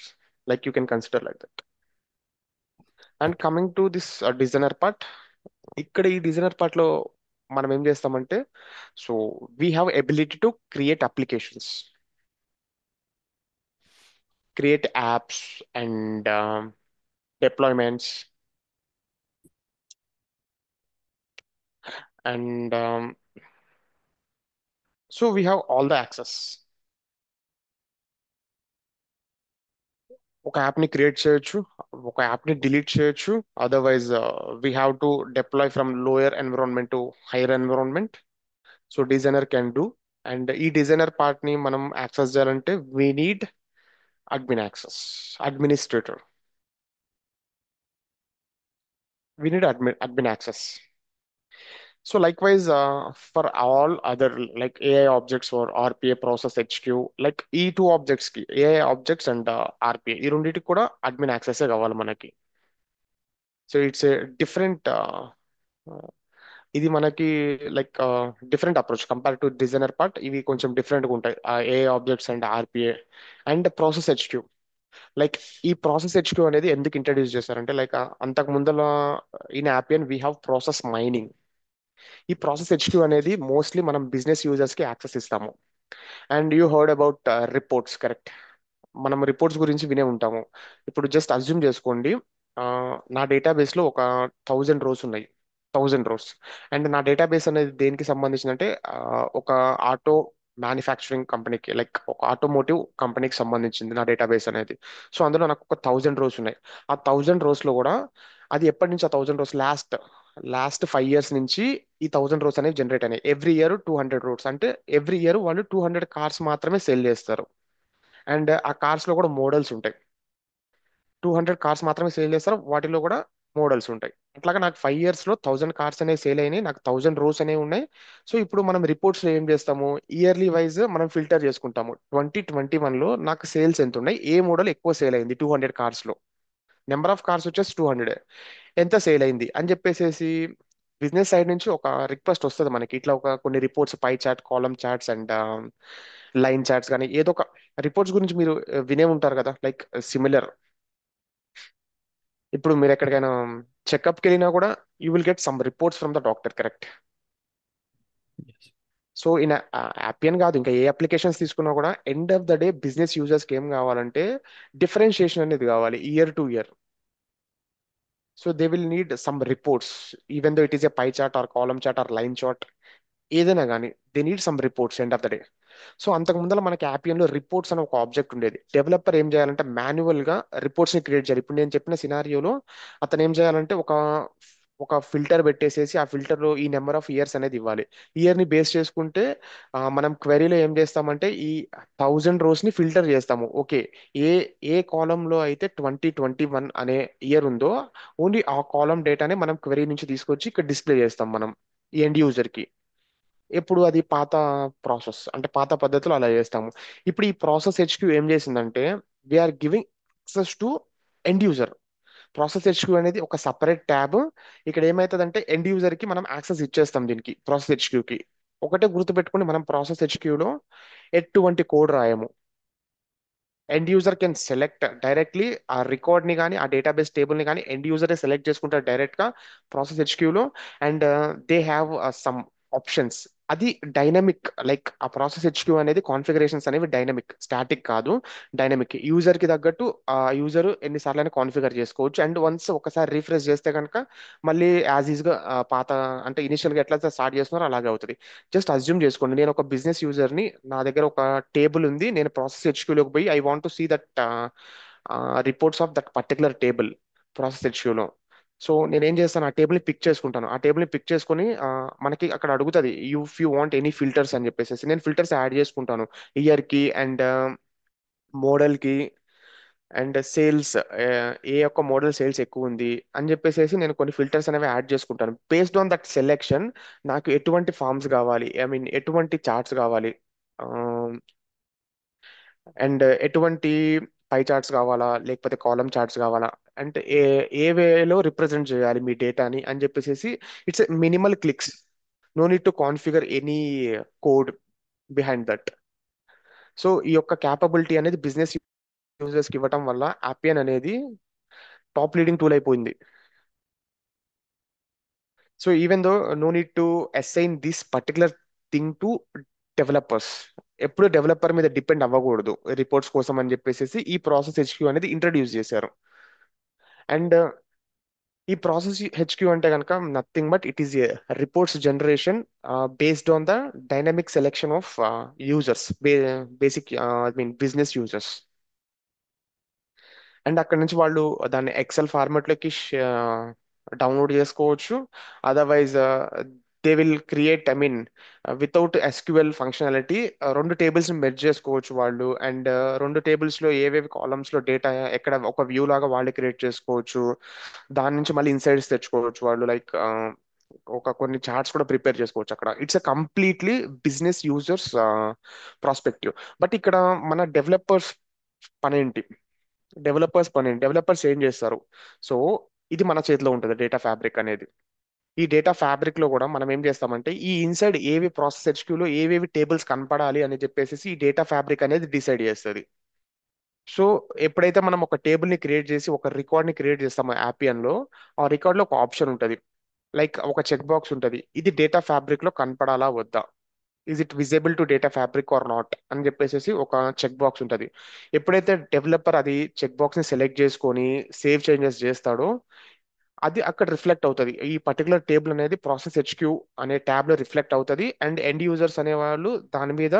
Like you can consider like that. And coming to this designer part, ఇక్కడ ఈ designer part లో మనం ఏం చేస్తామంటే, so we have ability to create applications, create apps and deployments, and so we have all the access. ఒక app ని create చేయొచ్చు, ఒక యాప్ ని డిలీట్ చేయొచ్చు. Otherwise we have to deploy from lower environment to hire environment. So designer can do. And ఈ designer part ని మనం access చేయాలంటే we need admin access, administrator. We need admin access. So likewise, for all other like AI objects or RPA process HQ, like ఈ two objects కి AI objects and RPA ఈ రెండింటికి కూడా admin access కావాలి మనకి. So it's a different, ఇది మనకి like different approach compare to designer part. ఇవి కొంచెం డిఫరెంట్ గా ఉంటాయి AI objects and RPA. And process HQ, like ఈ ప్రాసెస్ HQ అనేది ఎందుకు ఇంట్రడ్యూస్ చేశారంటే, లైక్ అంతకు ముందల in Appian we have process mining. ఈ ప్రాసెస్ HQ అనేది మోస్ట్లీ మనం బిజినెస్ యూజర్స్ కి యాక్సెస్ ఇస్తాము. And you heard about reports, correct? మనం రిపోర్ట్స్ గురించి వినే ఉంటాము. ఇప్పుడు జస్ట్ అజ్యూమ్ చేసుకోండి, ఆ, నా డేటాబేస్ లో ఒక 1000 రోస్ ఉన్నాయి, 1000 రోస్. అండ్ నా డేటాబేస్ అనేది దేనికి సంబంధించిందంటే ఒక ఆటో మ్యానుఫ్యాక్చరింగ్ కంపెనీకి, లైక్ ఒక ఆటోమోటివ్ కంపెనీకి సంబంధించింది నా డేటాబేస్ అనేది. సో అందులో నాకు ఒక 1000 రోస్ ఉన్నాయి. ఆ 1000 రోస్ లో కూడా అది ఎప్పటి నుంచి ఆ 1000 రోస్, లాస్ట్ 5 ఇయర్స్ నుంచి ఈ 1000 రోస్ అనేవి జనరేట్ అయినాయి. ఎవ్రీ ఇయర్ 200 రోడ్స్, అంటే ఎవ్రీ ఇయర్ వాళ్ళు 200 కార్స్ మాత్రమే సేల్ చేస్తారు. అండ్ ఆ కార్స్ లో కూడా మోడల్స్ ఉంటాయి. 200 కార్స్ మాత్రమే సేల్ చేస్తారు, వాటిలో కూడా మోడల్స్ ఉంటాయి. అట్లాగా నాకు 5 ఇయర్స్ లో 1000 కార్స్ అనేవి సేల్ అయినాయి, నాకు 1000 రోస్ అనేవి ఉన్నాయి. సో ఇప్పుడు మనం రిపోర్ట్స్ లో ఏం చేస్తాము, ఇయర్లీ వైజ్ మనం ఫిల్టర్ చేసుకుంటాము. 2021 లో నాకు సేల్స్ ఎంత ఉన్నాయి, ఏ మోడల్ ఎక్కువ సేల్ అయింది 200 కార్స్ లో. నెంబర్ ఆఫ్ కార్స్ వచ్చేసి 200, ఎంత సేల్ అయింది అని చెప్పేసి బిజినెస్ సైడ్ నుంచి ఒక రిక్వెస్ట్ వస్తుంది మనకి. ఇట్లా ఒక కొన్ని reports, pie chart, column charts and line charts, కానీ ఏదో ఒక రిపోర్ట్స్ గురించి మీరు వినే ఉంటారు కదా, లైక్ సిమిలర్. ఇప్పుడు మీరు ఎక్కడికైనా చెకప్కి వెళ్ళినా కూడా you will get some reports from the doctor, correct? Yes. So in Appian కాదు, ఇంకా ఏ అప్లికేషన్స్ తీసుకున్నా కూడా end of the day business యూజర్స్కి ఏం కావాలంటే డిఫరెన్షియేషన్ అనేది కావాలి year to year. So they will need some reports, even though it is a pie chart or column chart or line chart, ఏదైనా కానీ they need some reports end of the day. So అంతకు ముందర మనకి యాపియన్లో reports అనే ఒక object ఉండేది. Developer ఏం చేయాలంటే మాన్యువల్ గా రిపోర్ట్స్ ని క్రియేట్ చేయాలి. ఇప్పుడు నేను చెప్పిన సినారియోలో అతను ఏం చేయాలంటే ఒక ఒక ఫిల్టర్ పెట్టేసేసి ఆ ఫిల్టర్ లో ఈ నెంబర్ ఆఫ్ ఇయర్స్ అనేది ఇవ్వాలి. ఇయర్ ని బేస్ చేసుకుంటే మనం క్వెరీలో ఏం చేస్తామంటే ఈ 1000 రోస్ ని ఫిల్టర్ చేస్తాము. ఓకే, ఏ ఏ కాలమ్ లో అయితే 2021 అనే ఇయర్ ఉందో ఓన్లీ ఆ కాలమ్ డేటానే మనం క్వెరీ నుంచి తీసుకొచ్చి ఇక్కడ డిస్ప్లే చేస్తాం మనం ఎండ్ యూజర్ కి. ఎప్పుడు అది పాత ప్రాసెస్, అంటే పాత పద్ధతిలో అలా చేస్తాము. ఇప్పుడు ఈ ప్రాసెస్ హెచ్క్యూ ఏం చేసిందంటే we are giving access to end user. Process HQ అనేది ఒక సపరేట్ ట్యాబ్. ఇక్కడ ఏమవుతుందంటే ఎండ్ యూజర్ కి మనం యాక్సెస్ ఇచ్చేస్తాం దీనికి, ప్రాసెస్ హెచ్క్యూకి. ఒకటే గుర్తుపెట్టుకుని మనం ప్రాసెస్ హెచ్క్యూలో ఎటువంటి కోడ్ రాయము. End user can select directly ఆ రికార్డ్ ని కానీ ఆ డేటాబేస్ టేబుల్ ని కానీ ఎండ్ యూజరే సెలెక్ట్ చేసుకుంటారు డైరెక్ట్ గా ప్రాసెస్ హెచ్క్యూలో. And they have some options. అది డైనమిక్, లైక్ ఆ ప్రాసెస్ హెచ్క్యూ అనేది కాన్ఫిగరేషన్స్ అనేవి డైనమిక్, స్టాటిక్ కాదు, డైనమిక్. యూజర్ కి తగ్గట్టు ఆ యూజర్ ఎన్నిసార్లు అయినా కాన్ఫిగర్ చేసుకోవచ్చు. అండ్ వన్స్ ఒకసారి రీఫ్రెష్ చేస్తే కనుక మళ్ళీ యాజ్ ఈజ్ గా పాత, అంటే ఇనిషియల్ గా ఎట్లా స్టార్ట్ చేస్తున్నారో అలాగే అవుతుంది. జస్ట్ అజ్యూమ్ చేసుకోండి, నేను ఒక బిజినెస్ యూజర్ ని, నా దగ్గర ఒక టేబుల్ ఉంది, నేను ప్రాసెస్ హెచ్క్యూలోకి పోయి I want to see that reports of that particular table process హెచ్క్యూలో. సో నేను ఏం చేస్తాను, ఆ టేబుల్ ని పిక్ చేసుకుంటాను. ఆ టేబుల్ ని పిక్ చేసుకొని మనకి అక్కడ అడుగుతుంది if you want any filters అని చెప్పేసి, నేను ఫిల్టర్స్ యాడ్ చేసుకుంటాను ఇయర్ కి అండ్ మోడల్ కి అండ్ సేల్స్, ఏ ఒక్క మోడల్ సేల్స్ ఎక్కువ ఉంది అని చెప్పేసి నేను కొన్ని ఫిల్టర్స్ అనేవి యాడ్ చేసుకుంటాను. బేస్డ్ ఆన్ దట్ సెలెక్షన్ నాకు ఎటువంటి ఫార్మ్స్ కావాలి, ఐ మీన్ ఎటువంటి చార్ట్స్ కావాలి, అండ్ ఎటువంటి పై చార్ట్స్ కావాలా లేకపోతే కాలమ్ చార్ట్స్ కావాలా, అంటే ఏ వేలో రిప్రజెంట్ చేయాలి మీ డేటాని అని చెప్పేసి. It's minimal clicks, no need to configure any code behind that. So ఈ యొక్క క్యాపబిలిటీ అనేది బిజినెస్ యూజర్స్ కి ఇవ్వటం వల్ల అపియన్ అనేది టాప్ లీడింగ్ టూల్ అయిపోయింది. So even though no need to assign this particular thing to developers. ఎప్పుడు developer మీద డిపెండ్ అవ్వకూడదు రిపోర్ట్స్ కోసం అని చెప్పేసి ఈ ప్రాసెస్ హెచ్క్యూ అనేది ఇంట్రడ్యూస్ చేశారు. అండ్ ఈ ప్రాసెస్ హెచ్క్యూ అంటే కనుక nothing but it is a reports generation based on the dynamic selection of users, basic I mean business users. And అక్కడ నుంచి వాళ్ళు దాన్ని ఎక్సెల్ ఫార్మాట్ లోకి డౌన్లోడ్ చేసుకోవచ్చు. Otherwise they will create, I mean without SQL functionality రెండు tables ని merge చేసుకోవచ్చు వాళ్ళు. అండ్ రెండు టేబుల్స్ లో ఏవేవి కాలమ్స్ లో డేటా ఎక్కడ ఒక వ్యూ లాగా వాళ్ళే క్రియేట్ చేసుకోవచ్చు. దాని నుంచి మళ్ళీ ఇన్సైట్స్ తెచ్చుకోవచ్చు వాళ్ళు, లైక్ ఒక కొన్ని చార్ట్స్ కూడా ప్రిపేర్ చేసుకోవచ్చు అక్కడ. It's a completely business users prospective. But ఇక్కడ మన డెవలపర్స్ పనేంటి, డెవలపర్స్ ఏం చేస్తారు? సో ఇది మన చేతిలో ఉంటుంది డేటా ఫ్యాబ్రిక్ అనేది. ఈ డేటా ఫ్యాబ్రిక్ లో కూడా మనం ఏం చేస్తామంటే ఈ ఇన్సైడ్ ఏవి ప్రాసెస్ హెచ్క్యూలో ఏవేవి టేబుల్స్ కనపడాలి అని చెప్పేసి ఈ డేటా ఫ్యాబ్రిక్ అనేది డిసైడ్ చేస్తుంది. సో ఎప్పుడైతే మనం ఒక టేబుల్ ని క్రియేట్ చేసి ఒక రికార్డ్ ని క్రియేట్ చేస్తామో యాపియన్ లో, ఆ రికార్డ్ లో ఒక ఆప్షన్ ఉంటుంది, లైక్ ఒక చెక్ బాక్స్ ఉంటుంది, ఇది డేటా ఫ్యాబ్రిక్ లో కనపడాలా వద్దా, is it visible to data fabric or not అని చెప్పేసి ఒక చెక్ బాక్స్ ఉంటుంది. ఎప్పుడైతే డెవలపర్ అది చెక్ బాక్స్ ని సెలెక్ట్ చేసుకొని సేవ్ చేంజెస్ చేస్తాడో అది అక్కడ రిఫ్లెక్ట్ అవుతుంది. ఈ పర్టికులర్ టేబుల్ అనేది ప్రాసెస్ హెచ్క్యూ అనే ట్యాబ్ లో రిఫ్లెక్ట్ అవుతుంది. అండ్ ఎండ్ యూజర్స్ అనే వాళ్ళు దాని మీద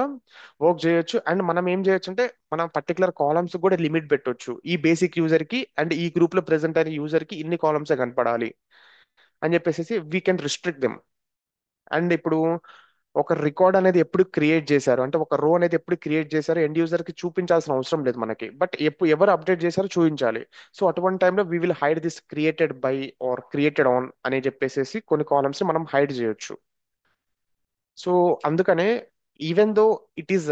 వర్క్ చేయొచ్చు. అండ్ మనం ఏం చేయొచ్చు అంటే మనం పర్టికులర్ కాలమ్స్ కూడా లిమిట్ పెట్టొచ్చు, ఈ బేసిక్ యూజర్ కి అండ్ ఈ గ్రూప్ లో ప్రెసెంట్ అయిన యూజర్ కి ఇన్ని కాలమ్స్ కనపడాలి అని చెప్పేసి we can restrict them. And ఇప్పుడు ఒక రికార్డ్ అనేది ఎప్పుడు క్రియేట్ చేశారు అంటే ఒక రో అనేది ఎప్పుడు క్రియేట్ చేశారు ఎండ్ యూజర్ కి చూపించాల్సిన అవసరం లేదు మనకి, బట్ ఎప్పుడు ఎవరు అప్డేట్ చేశారో చూపించాలి. సో అటువంటి టైంలో we will hide this created by or created on అని చెప్పేసి కొన్ని కాలమ్స్ ని మనం హైడ్ చేయొచ్చు. సో అందుకనే even though it is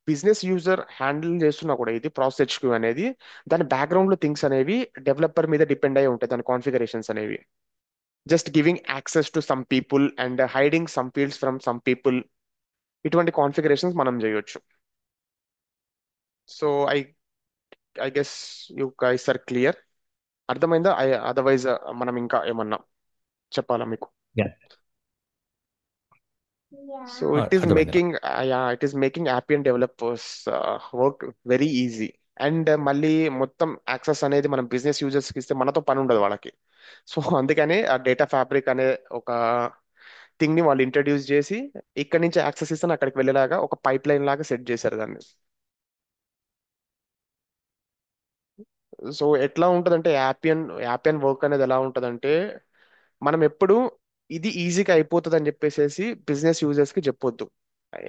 business user handle చేస్తున్నా కూడా ఇది ప్రాసెస్ హెచ్క్యూ అనేది, దాని బ్యాక్గ్రౌండ్ లో థింగ్స్ అనేవి డెవలపర్ మీద డిపెండ్ అయి ఉంటాయి, దాని కాన్ఫిగరేషన్స్ అనేవి. Just giving access to some people and hiding some fields from some people, ఇటువంటి కాన్ఫిగరేషన్స్ మనం చేయొచ్చు. So I guess you guys are clear. అర్థమైందా? అదర్వైజ్ మనం ఇంకా ఏమన్నా చెప్పాలా మీకు? Yeah. సో ఇట్ ఈస్ అర్థమైంది నాకు. Making, yeah, it is making Appian developers work very easy. And మళ్ళీ మొత్తం యాక్సెస్ అనేది మనం బిజినెస్ యూజర్స్కి ఇస్తే మనతో పని ఉండదు వాళ్ళకి. సో అందుకని ఆ డేటా ఫ్యాబ్రిక్ అనే ఒక థింగ్ ని వాళ్ళు ఇంట్రడ్యూస్ చేసి ఇక్కడ నుంచి యాక్సెస్ ఇస్తే అక్కడికి వెళ్ళేలాగా ఒక పైప్ లైన్ లాగా సెట్ చేశారు దాన్ని. సో ఎట్లా ఉంటుందంటే యాపియన్ వర్క్ అనేది ఎలా ఉంటుందంటే, మనం ఎప్పుడు ఇది ఈజీగా అయిపోతుంది అని చెప్పేసి బిజినెస్ యూజర్స్ కి చెప్పొద్దు.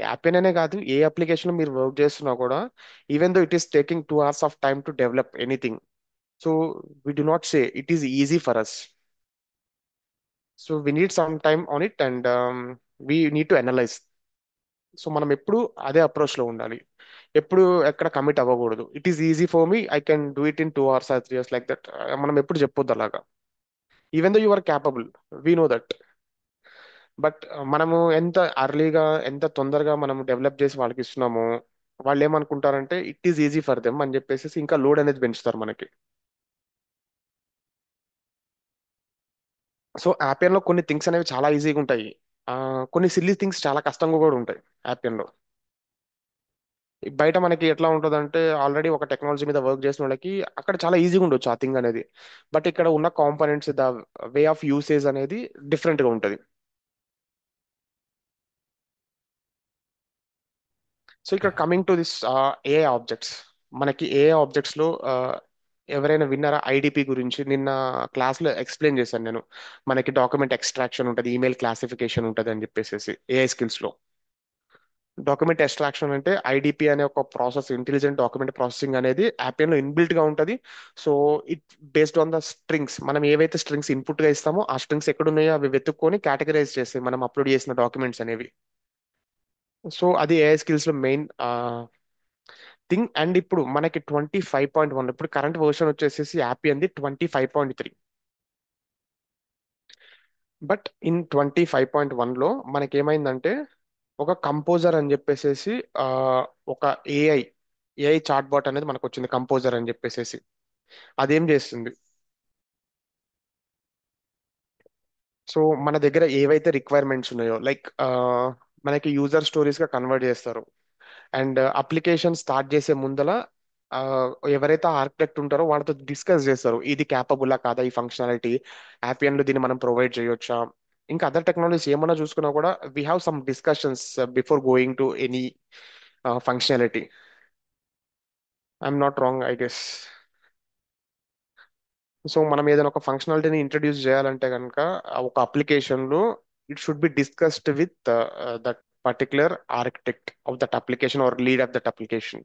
యాపియన్ అనే కాదు, ఏ అప్లికేషన్ మీరు వర్క్ చేస్తున్నా కూడా, even though it is taking 2 hours of time to develop anything, so we do not say it is easy for us. So we need some time on it and we need to analyse. So మనం ఎప్పుడు అదే approach లో ఉండాలి, ఎప్పుడు ఎక్కడ commit అవ్వకూడదు. It is easy for me, I can do it in 2 hours or 3 hours like that. మనం ఎప్పుడు చెప్పొద్దు అలాగా. Even though you are capable, we know that. But మనము ఎంత అర్లీగా, ఎంత తొందరగా మనం డెవలప్ చేసి వాళ్ళకి ఇస్తున్నామో, వాళ్ళు ఏమనుకుంటారంటే it is easy for them అని చెప్పేసి ఇంకా లోడ్ అనేది పెంచుతారు మనకి. సో యాపియన్ లో కొన్ని థింగ్స్ అనేవి చాలా ఈజీగా ఉంటాయి, ఆ, కొన్ని సిల్లీ థింగ్స్ చాలా కష్టంగా కూడా ఉంటాయి యాపియన్ లో. బయట మనకి ఎట్లా ఉంటుందంటే, ఆల్రెడీ ఒక టెక్నాలజీ మీద వర్క్ చేసిన వాళ్ళకి అక్కడ చాలా ఈజీగా ఉండొచ్చు ఆ థింగ్ అనేది. బట్ ఇక్కడ ఉన్న components, the way of usage అనేది డిఫరెంట్ గా ఉంటుంది. సో ఇక్కడ coming to this AI objects. మనకి ఏఐ ఆబ్జెక్ట్స్ లో ఎవరైనా విన్నారా ఐడిపి గురించి? నిన్న క్లాస్ లో ఎక్స్ప్లెయిన్ చేశాను నేను. మనకి డాక్యుమెంట్ ఎక్స్ట్రాక్షన్ ఉంటుంది, ఈమెయిల్ క్లాసిఫికేషన్ ఉంటుంది అని చెప్పేసి ఏఐ స్కిల్స్ లో. డాక్యుమెంట్ ఎక్స్ట్రాక్షన్ అంటే ఐడిపి అనే ఒక ప్రాసెస్, ఇంటెలిజెంట్ డాక్యుమెంట్ ప్రాసెసింగ్ అనేది Appian లో ఇన్బిల్ట్ గా ఉంటుంది. So it based on the strings, మనం ఏవైతే స్ట్రింగ్స్ ఇన్పుట్ గా ఇస్తామో ఆ స్ట్రింగ్స్ ఎక్కడ ఉన్నాయో అవి వెతుక్కొని కేటగరైజ్ చేస్తాయి మనం అప్లోడ్ చేసిన డాక్యుమెంట్స్ అనేవి. సో అది ఏఐ స్కిల్స్ లో మెయిన్ థింగ్. అండ్ ఇప్పుడు మనకి 25.1, ఇప్పుడు కరెంట్ వర్షన్ వచ్చేసేసి యాపీ అంది 25.3. బట్ ఇన్ 25.1లో మనకి ఏమైందంటే, ఒక కంపోజర్ అని చెప్పేసేసి ఆ, ఒక ఏఐ ఏఐ చాట్ బాట్ అనేది మనకు వచ్చింది, కంపోజర్ అని చెప్పేసేసి. అదేం చేస్తుంది, సో మన దగ్గర ఏవైతే రిక్వైర్మెంట్స్ ఉన్నాయో, లైక్ మనకి యూజర్ స్టోరీస్ గా కన్వర్ట్ చేస్తారు. అండ్ అప్లికేషన్ స్టార్ట్ చేసే ముందల ఆ, ఎవరైతే ఆర్కిటెక్ట్ ఉంటారో వాళ్ళతో డిస్కస్ చేస్తారు, ఇది క్యాపబుల్లా కాదా ఈ ఫంక్షనాలిటీ, లో దీన్ని మనం ప్రొవైడ్ చేయొచ్చా. ఇంకా అదర్ టెక్నాలజీస్ ఏమన్నా చూసుకున్నా కూడా we have some discussions before going to any functionality. I'm not wrong I guess. So మనం ఏదైనా ఒక ఫంక్షనాలిటీని ఇంట్రడ్యూస్ చేయాలంటే కనుక ఒక అప్లికేషన్లో it should be discussed with that particular architect of that application are lead of that application.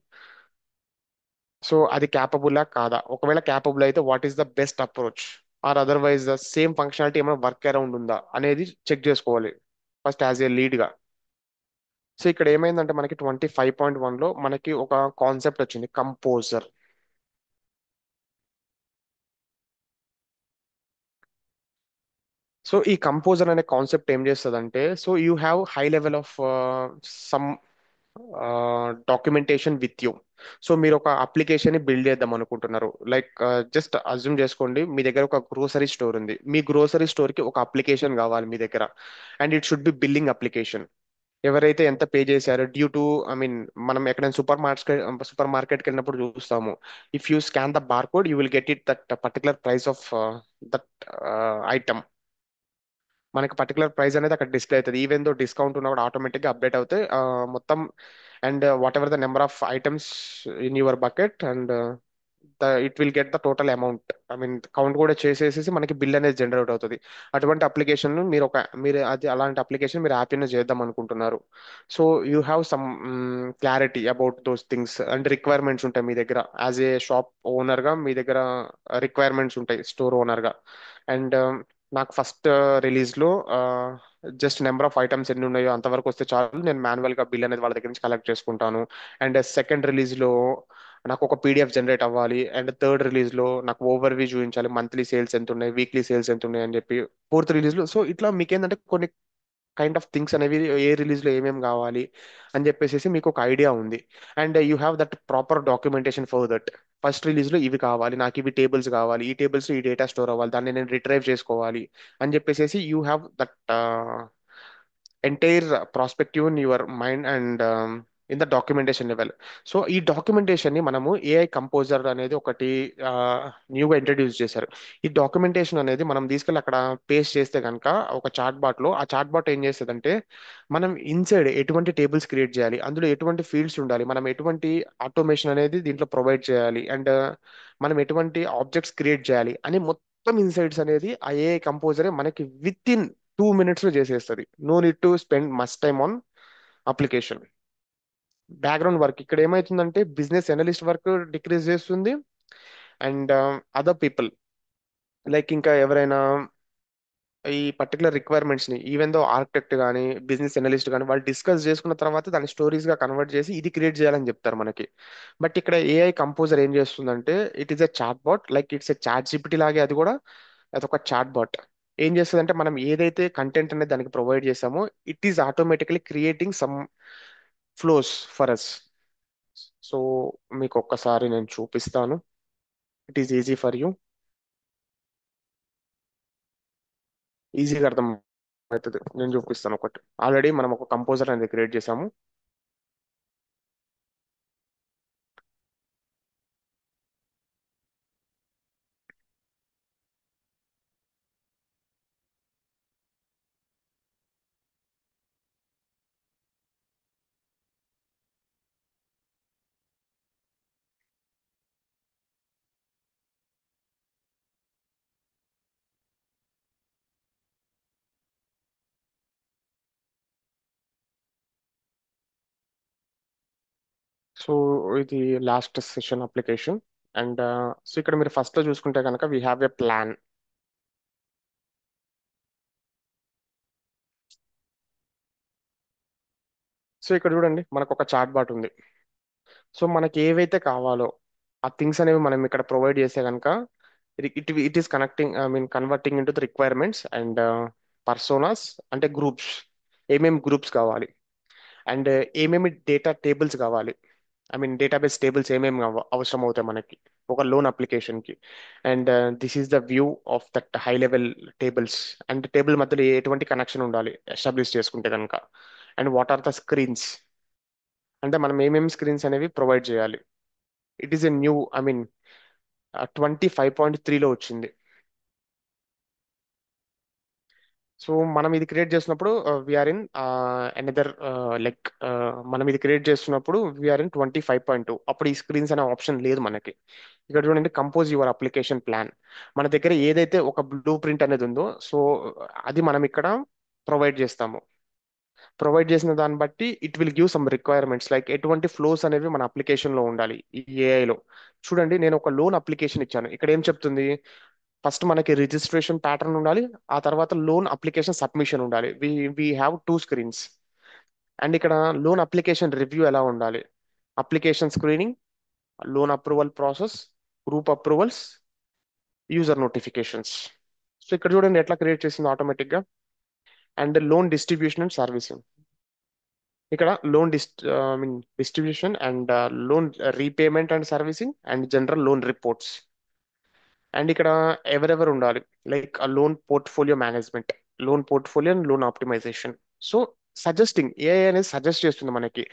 So అది క్యాపబుల్లా కాదా, ఒకవేళ క్యాపబుల్ అయితే what is the best approach, or otherwise the same functionality ఏమైనా వర్క్ అరౌండ్ ఉందా అనేది చెక్ చేసుకోవాలి first as a lead గా. So ఇక్కడ ఏమైందంటే మనకి 25.1లో మనకి ఒక కాన్సెప్ట్ వచ్చింది, కంపోజర్. సో ఈ కంపోజర్ అనే కాన్సెప్ట్ ఏం చేస్తుందంటే, so you have high level of some documentation with you. So మీరు ఒక అప్లికేషన్ ని బిల్డ్ చేద్దాం అనుకుంటున్నారు, లైక్ జస్ట్ అజ్యూమ్ చేసుకోండి, మీ దగ్గర ఒక గ్రోసరీ స్టోర్ ఉంది, మీ గ్రోసరీ స్టోర్ కి ఒక అప్లికేషన్ కావాలి మీ దగ్గర. And it should B billing application. ఎవరైతే ఎంత పే చేశారో డ్యూ టు, ఐ మీన్, మనం ఎక్కడైనా సూపర్ మార్కెట్కి వెళ్ళినప్పుడు చూస్తాము, if you scan the bar code you will get it that particular price of that item. మనకి పర్టికులర్ ప్రైస్ అనేది అక్కడ డిస్ప్లే అవుతుంది, ఈవెన్ దో డిస్కౌంట్ ఉన్నా కూడా ఆటోమేటిక్గా అప్డేట్ అవుతాయి మొత్తం. And what ever the number of items in your bucket, and it will get the total amount, I mean count కూడా చేసేసి మనకి బిల్ అనేది జనరేట్ అవుతుంది. అటువంటి అప్లికేషన్ మీరు అది అలాంటి అప్లికేషన్ మీరు యాపీలో చేద్దాం అనుకుంటున్నారు. So you have some clarity about those things, and requirements ఉంటాయి మీ దగ్గర యాజ్ ఏ షాప్ ఓనర్గా, మీ దగ్గర రిక్వైర్మెంట్స్ ఉంటాయి స్టోర్ ఓనర్గా. అండ్ నాకు ఫస్ట్ రిలీజ్లో జస్ట్ నెంబర్ ఆఫ్ ఐటమ్స్ ఎన్ని ఉన్నాయో అంతవరకు వస్తే చాలు, నేను మాన్యువల్గా బిల్ అనేది వాళ్ళ దగ్గర నుంచి కలెక్ట్ చేసుకుంటాను. అండ్ సెకండ్ రిలీజ్లో నాకు ఒక పీడిఎఫ్ జనరేట్ అవ్వాలి. అండ్ థర్డ్ రిలీజ్లో నాకు ఓవర్ వ్యూ చూపించాలి, మంత్లీ సేల్స్ ఎంత ఉన్నాయి, వీక్లీ సేల్స్ ఎంత ఉన్నాయి అని చెప్పి. ఫోర్త్ రిలీజ్లో, సో ఇట్లా మీకేంటంటే కొన్ని కైండ్ ఆఫ్ థింగ్స్ అనేవి ఏ రిలీజ్లో ఏమేమి కావాలి అని చెప్పేసి మీకు ఒక ఐడియా ఉంది. And you have that proper documentation for that. First రిలీజ్లో ఇవి కావాలి, నాకు ఇవి టేబుల్స్ కావాలి, ఈ టేబుల్స్ ఈ డేటా స్టోర్ అవ్వాలి, దాన్ని నేను రిట్రైవ్ చేసుకోవాలి అని చెప్పేసి you have that entire prospective in your mind and in the documentation level. So ఈ డాక్యుమెంటేషన్ ని మనము ఏఐ కంపోజర్ అనేది ఒకటి న్యూగా ఇంట్రడ్యూస్ చేశారు. ఈ డాక్యుమెంటేషన్ అనేది మనం తీసుకెళ్ళి అక్కడ పేస్ట్ చేస్తే కనుక ఒక చాట్ బాట్ లో, ఆ చాట్ బాట్ ఏం చేస్తుందంటే మనం ఇన్సైడ్ ఎటువంటి టేబుల్స్ క్రియేట్ చేయాలి, అందులో ఎటువంటి ఫీల్డ్స్ ఉండాలి, మనం ఎటువంటి ఆటోమేషన్ అనేది దీంట్లో ప్రొవైడ్ చేయాలి, అండ్ మనం ఎటువంటి ఆబ్జెక్ట్స్ క్రియేట్ చేయాలి అని మొత్తం ఇన్సైట్స్ అనేది ఆ ఏఐ కంపోజరే మనకి విత్ ఇన్ 2 minutes లో చేసేస్తుంది. No need to spend much time on application. Background work ఇక్కడ ఏమవుతుందంటే బిజినెస్ అనలిస్ట్ వర్క్ డిక్రీజ్ చేస్తుంది. అండ్ అదర్ పీపుల్ లైక్ ఇంకా ఎవరైనా ఈ పర్టికులర్ రిక్వైర్మెంట్స్ ని ఈవెన్ దో ఆర్కిటెక్ట్ కానీ బిజినెస్ అనలిస్ట్ కానీ వాళ్ళు డిస్కస్ చేసుకున్న తర్వాత దాన్ని స్టోరీస్ గా కన్వర్ట్ చేసి ఇది క్రియేట్ చేయాలని చెప్తారు మనకి. బట్ ఇక్కడ ఏఐ కంపోజర్ ఏం చేస్తుందంటే it is a chat bot, like it's a chat GPT లాగే అది కూడా. అదొక చాట్ బాట్ ఏం చేస్తుందంటే మనం ఏదైతే కంటెంట్ అనేది దానికి ప్రొవైడ్ చేసామో it is automatically creating some flows for us. So మీకు ఒక్కసారి నేను చూపిస్తాను. It is easy for you. ఈజీగా అర్థం అవుతుంది, నేను చూపిస్తాను ఒకటి. ఆల్రెడీ మనం ఒక కంపోజర్ అనేది క్రియేట్ చేసాము. సో ఇది last session application. And so ఇక్కడ మీరు ఫస్ట్ లో చూసుకుంటే కనుక we have a plan. So ఇక్కడ చూడండి మనకు ఒక చాట్ బాట్ ఉంది. సో మనకి ఏవైతే కావాలో ఆ థింగ్స్ అనేవి మనం ఇక్కడ ప్రొవైడ్ చేస్తే కనుక it is connecting, I mean converting into the requirements and personas, అంటే గ్రూప్స్. ఏమేమి గ్రూప్స్ కావాలి, అండ్ ఏమేమి డేటా టేబుల్స్ కావాలి, ఐ మీన్ డేటాబేస్ టేబుల్స్ ఏమేమి అవసరం అవుతాయి మనకి ఒక లోన్ అప్లికేషన్కి. And this is the view of that high level tables. And table మధ్యలో ఎటువంటి కనెక్షన్ ఉండాలి ఎస్టాబ్లిష్ చేసుకుంటే కనుక. And what are the screens, అంటే మనం ఏమేమి స్క్రీన్స్ అనేవి ప్రొవైడ్ చేయాలి. It is a new, I mean 25.3లో వచ్చింది. సో మనం ఇది క్రియేట్ చేసినప్పుడు వీఆర్ ఇన్ అనదర్, లైక్ మనం ఇది క్రియేట్ చేస్తున్నప్పుడు వీఆర్ ఇన్ 25.2. అప్పుడు ఈ స్క్రీన్స్ అనే ఆప్షన్ లేదు మనకి. ఇక్కడ చూడండి కంపోజ్ యువర్ అప్లికేషన్ ప్లాన్. మన దగ్గర ఏదైతే ఒక బ్లూ ప్రింట్ అనేది ఉందో సో అది మనం ఇక్కడ ప్రొవైడ్ చేస్తాము. ప్రొవైడ్ చేసిన దాన్ని బట్టి it will give some requirements like ఎటువంటి ఫ్లోస్ అనేవి మన application లో ఉండాలి ఈ ఏఐలో. చూడండి నేను ఒక లోన్ అప్లికేషన్ ఇచ్చాను. ఇక్కడ ఏం చెప్తుంది, ఫస్ట్ మనకి రిజిస్ట్రేషన్ ప్యాటర్న్ ఉండాలి, ఆ తర్వాత లోన్ అప్లికేషన్ సబ్మిషన్ ఉండాలి. We have 2 screens. అండ్ ఇక్కడ లోన్ అప్లికేషన్ రివ్యూ ఎలా ఉండాలి, application screening, loan approval process, group approvals, user notifications. So ఇక్కడ చూడండి ఎట్లా క్రియేట్ చేసింది ఆటోమేటిక్ గా. And loan distribution and servicing. ఇక్కడ loan I mean distribution and loan repayment and servicing and general loan reports. And ఇక్కడ ఎవరెవరు ఉండాలి, like loan portfolio management, loan portfolio and loan optimization. So suggesting AI అనేది suggest చేస్తుంది మనకి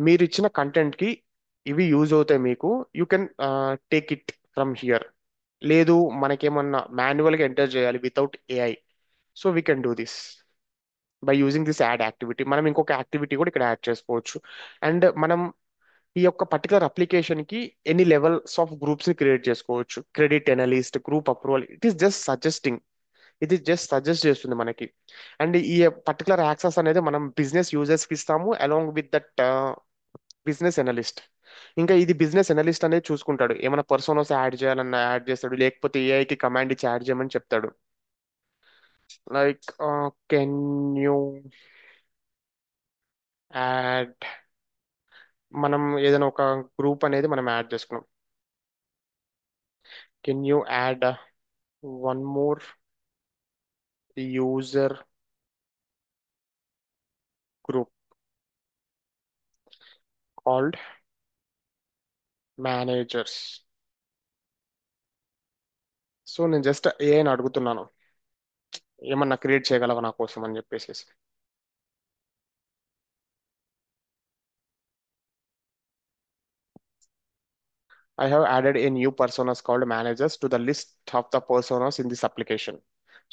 మీరు ఇచ్చిన content కి ఇవి యూజ్ అవుతాయి మీకు, you can take it from here. లేదు మనకేమన్నా మాన్యువల్గా ఎంటర్ చేయాలి without AI, so we can do this by using this add activity. మనం ఇంకొక యాక్టివిటీ కూడా ఇక్కడ యాడ్ చేసుకోవచ్చు. అండ్ మనం ఈ యొక్క పర్టికులర్ అప్లికేషన్ కి ఎన్ని లెవెల్స్ ఆఫ్ గ్రూప్స్ ని క్రియేట్ చేసుకోవచ్చు, credit analyst, group approval. It is just suggesting, ఇది జస్ట్ సజెస్ట్ చేస్తుంది మనకి. అండ్ ఈ పర్టికులర్ యాక్సెస్ అనేది మనం బిజినెస్ యూజర్స్ కి ఇస్తాము along with that business analyst. ఇంకా ఇది బిజినెస్ ఎనలిస్ట్ అనేది చూసుకుంటాడు, ఏమైనా పర్సోనస్ యాడ్ చేయాలన్నా యాడ్ చేస్తాడు, లేకపోతే ఏఐకి కమాండ్ ఇచ్చి యాడ్ చేయమని చెప్తాడు. లైక్ కెన్ యూ యాడ్, మనం ఏదైనా ఒక గ్రూప్ అనేది మనం యాడ్ చేసుకున్నాం. Can you add one more user group called managers. So నేను జస్ట్ ఏఐని అడుగుతున్నాను ఏమన్నా క్రియేట్ చేయగలవా నా కోసం అని చెప్పేసి. I have added a new personas called managers to the list of the personas in this application.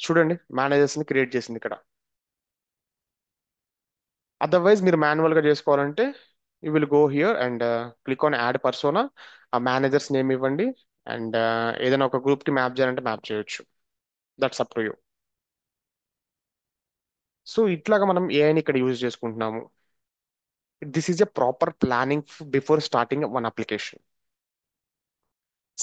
చూడండి మేనేజర్స్ ని క్రియేట్ చేసింది ఇక్కడ. అదర్వైజ్ మీరు మాన్యువల్ గా చేసుకోవాలంటే you will go here and click on add persona, ఆ మేనేజర్స్ నేమ్ ఇవ్వండి and ఏదైనా ఒక గ్రూప్ కి మ్యాప్ చేయాలంటే మ్యాప్ చేయొచ్చు. That's up to you. So ఇట్లాగా మనం ఏఐని ఇక్కడ యూజ్ చేసుకుంటున్నాము. This is a proper planning before starting one application.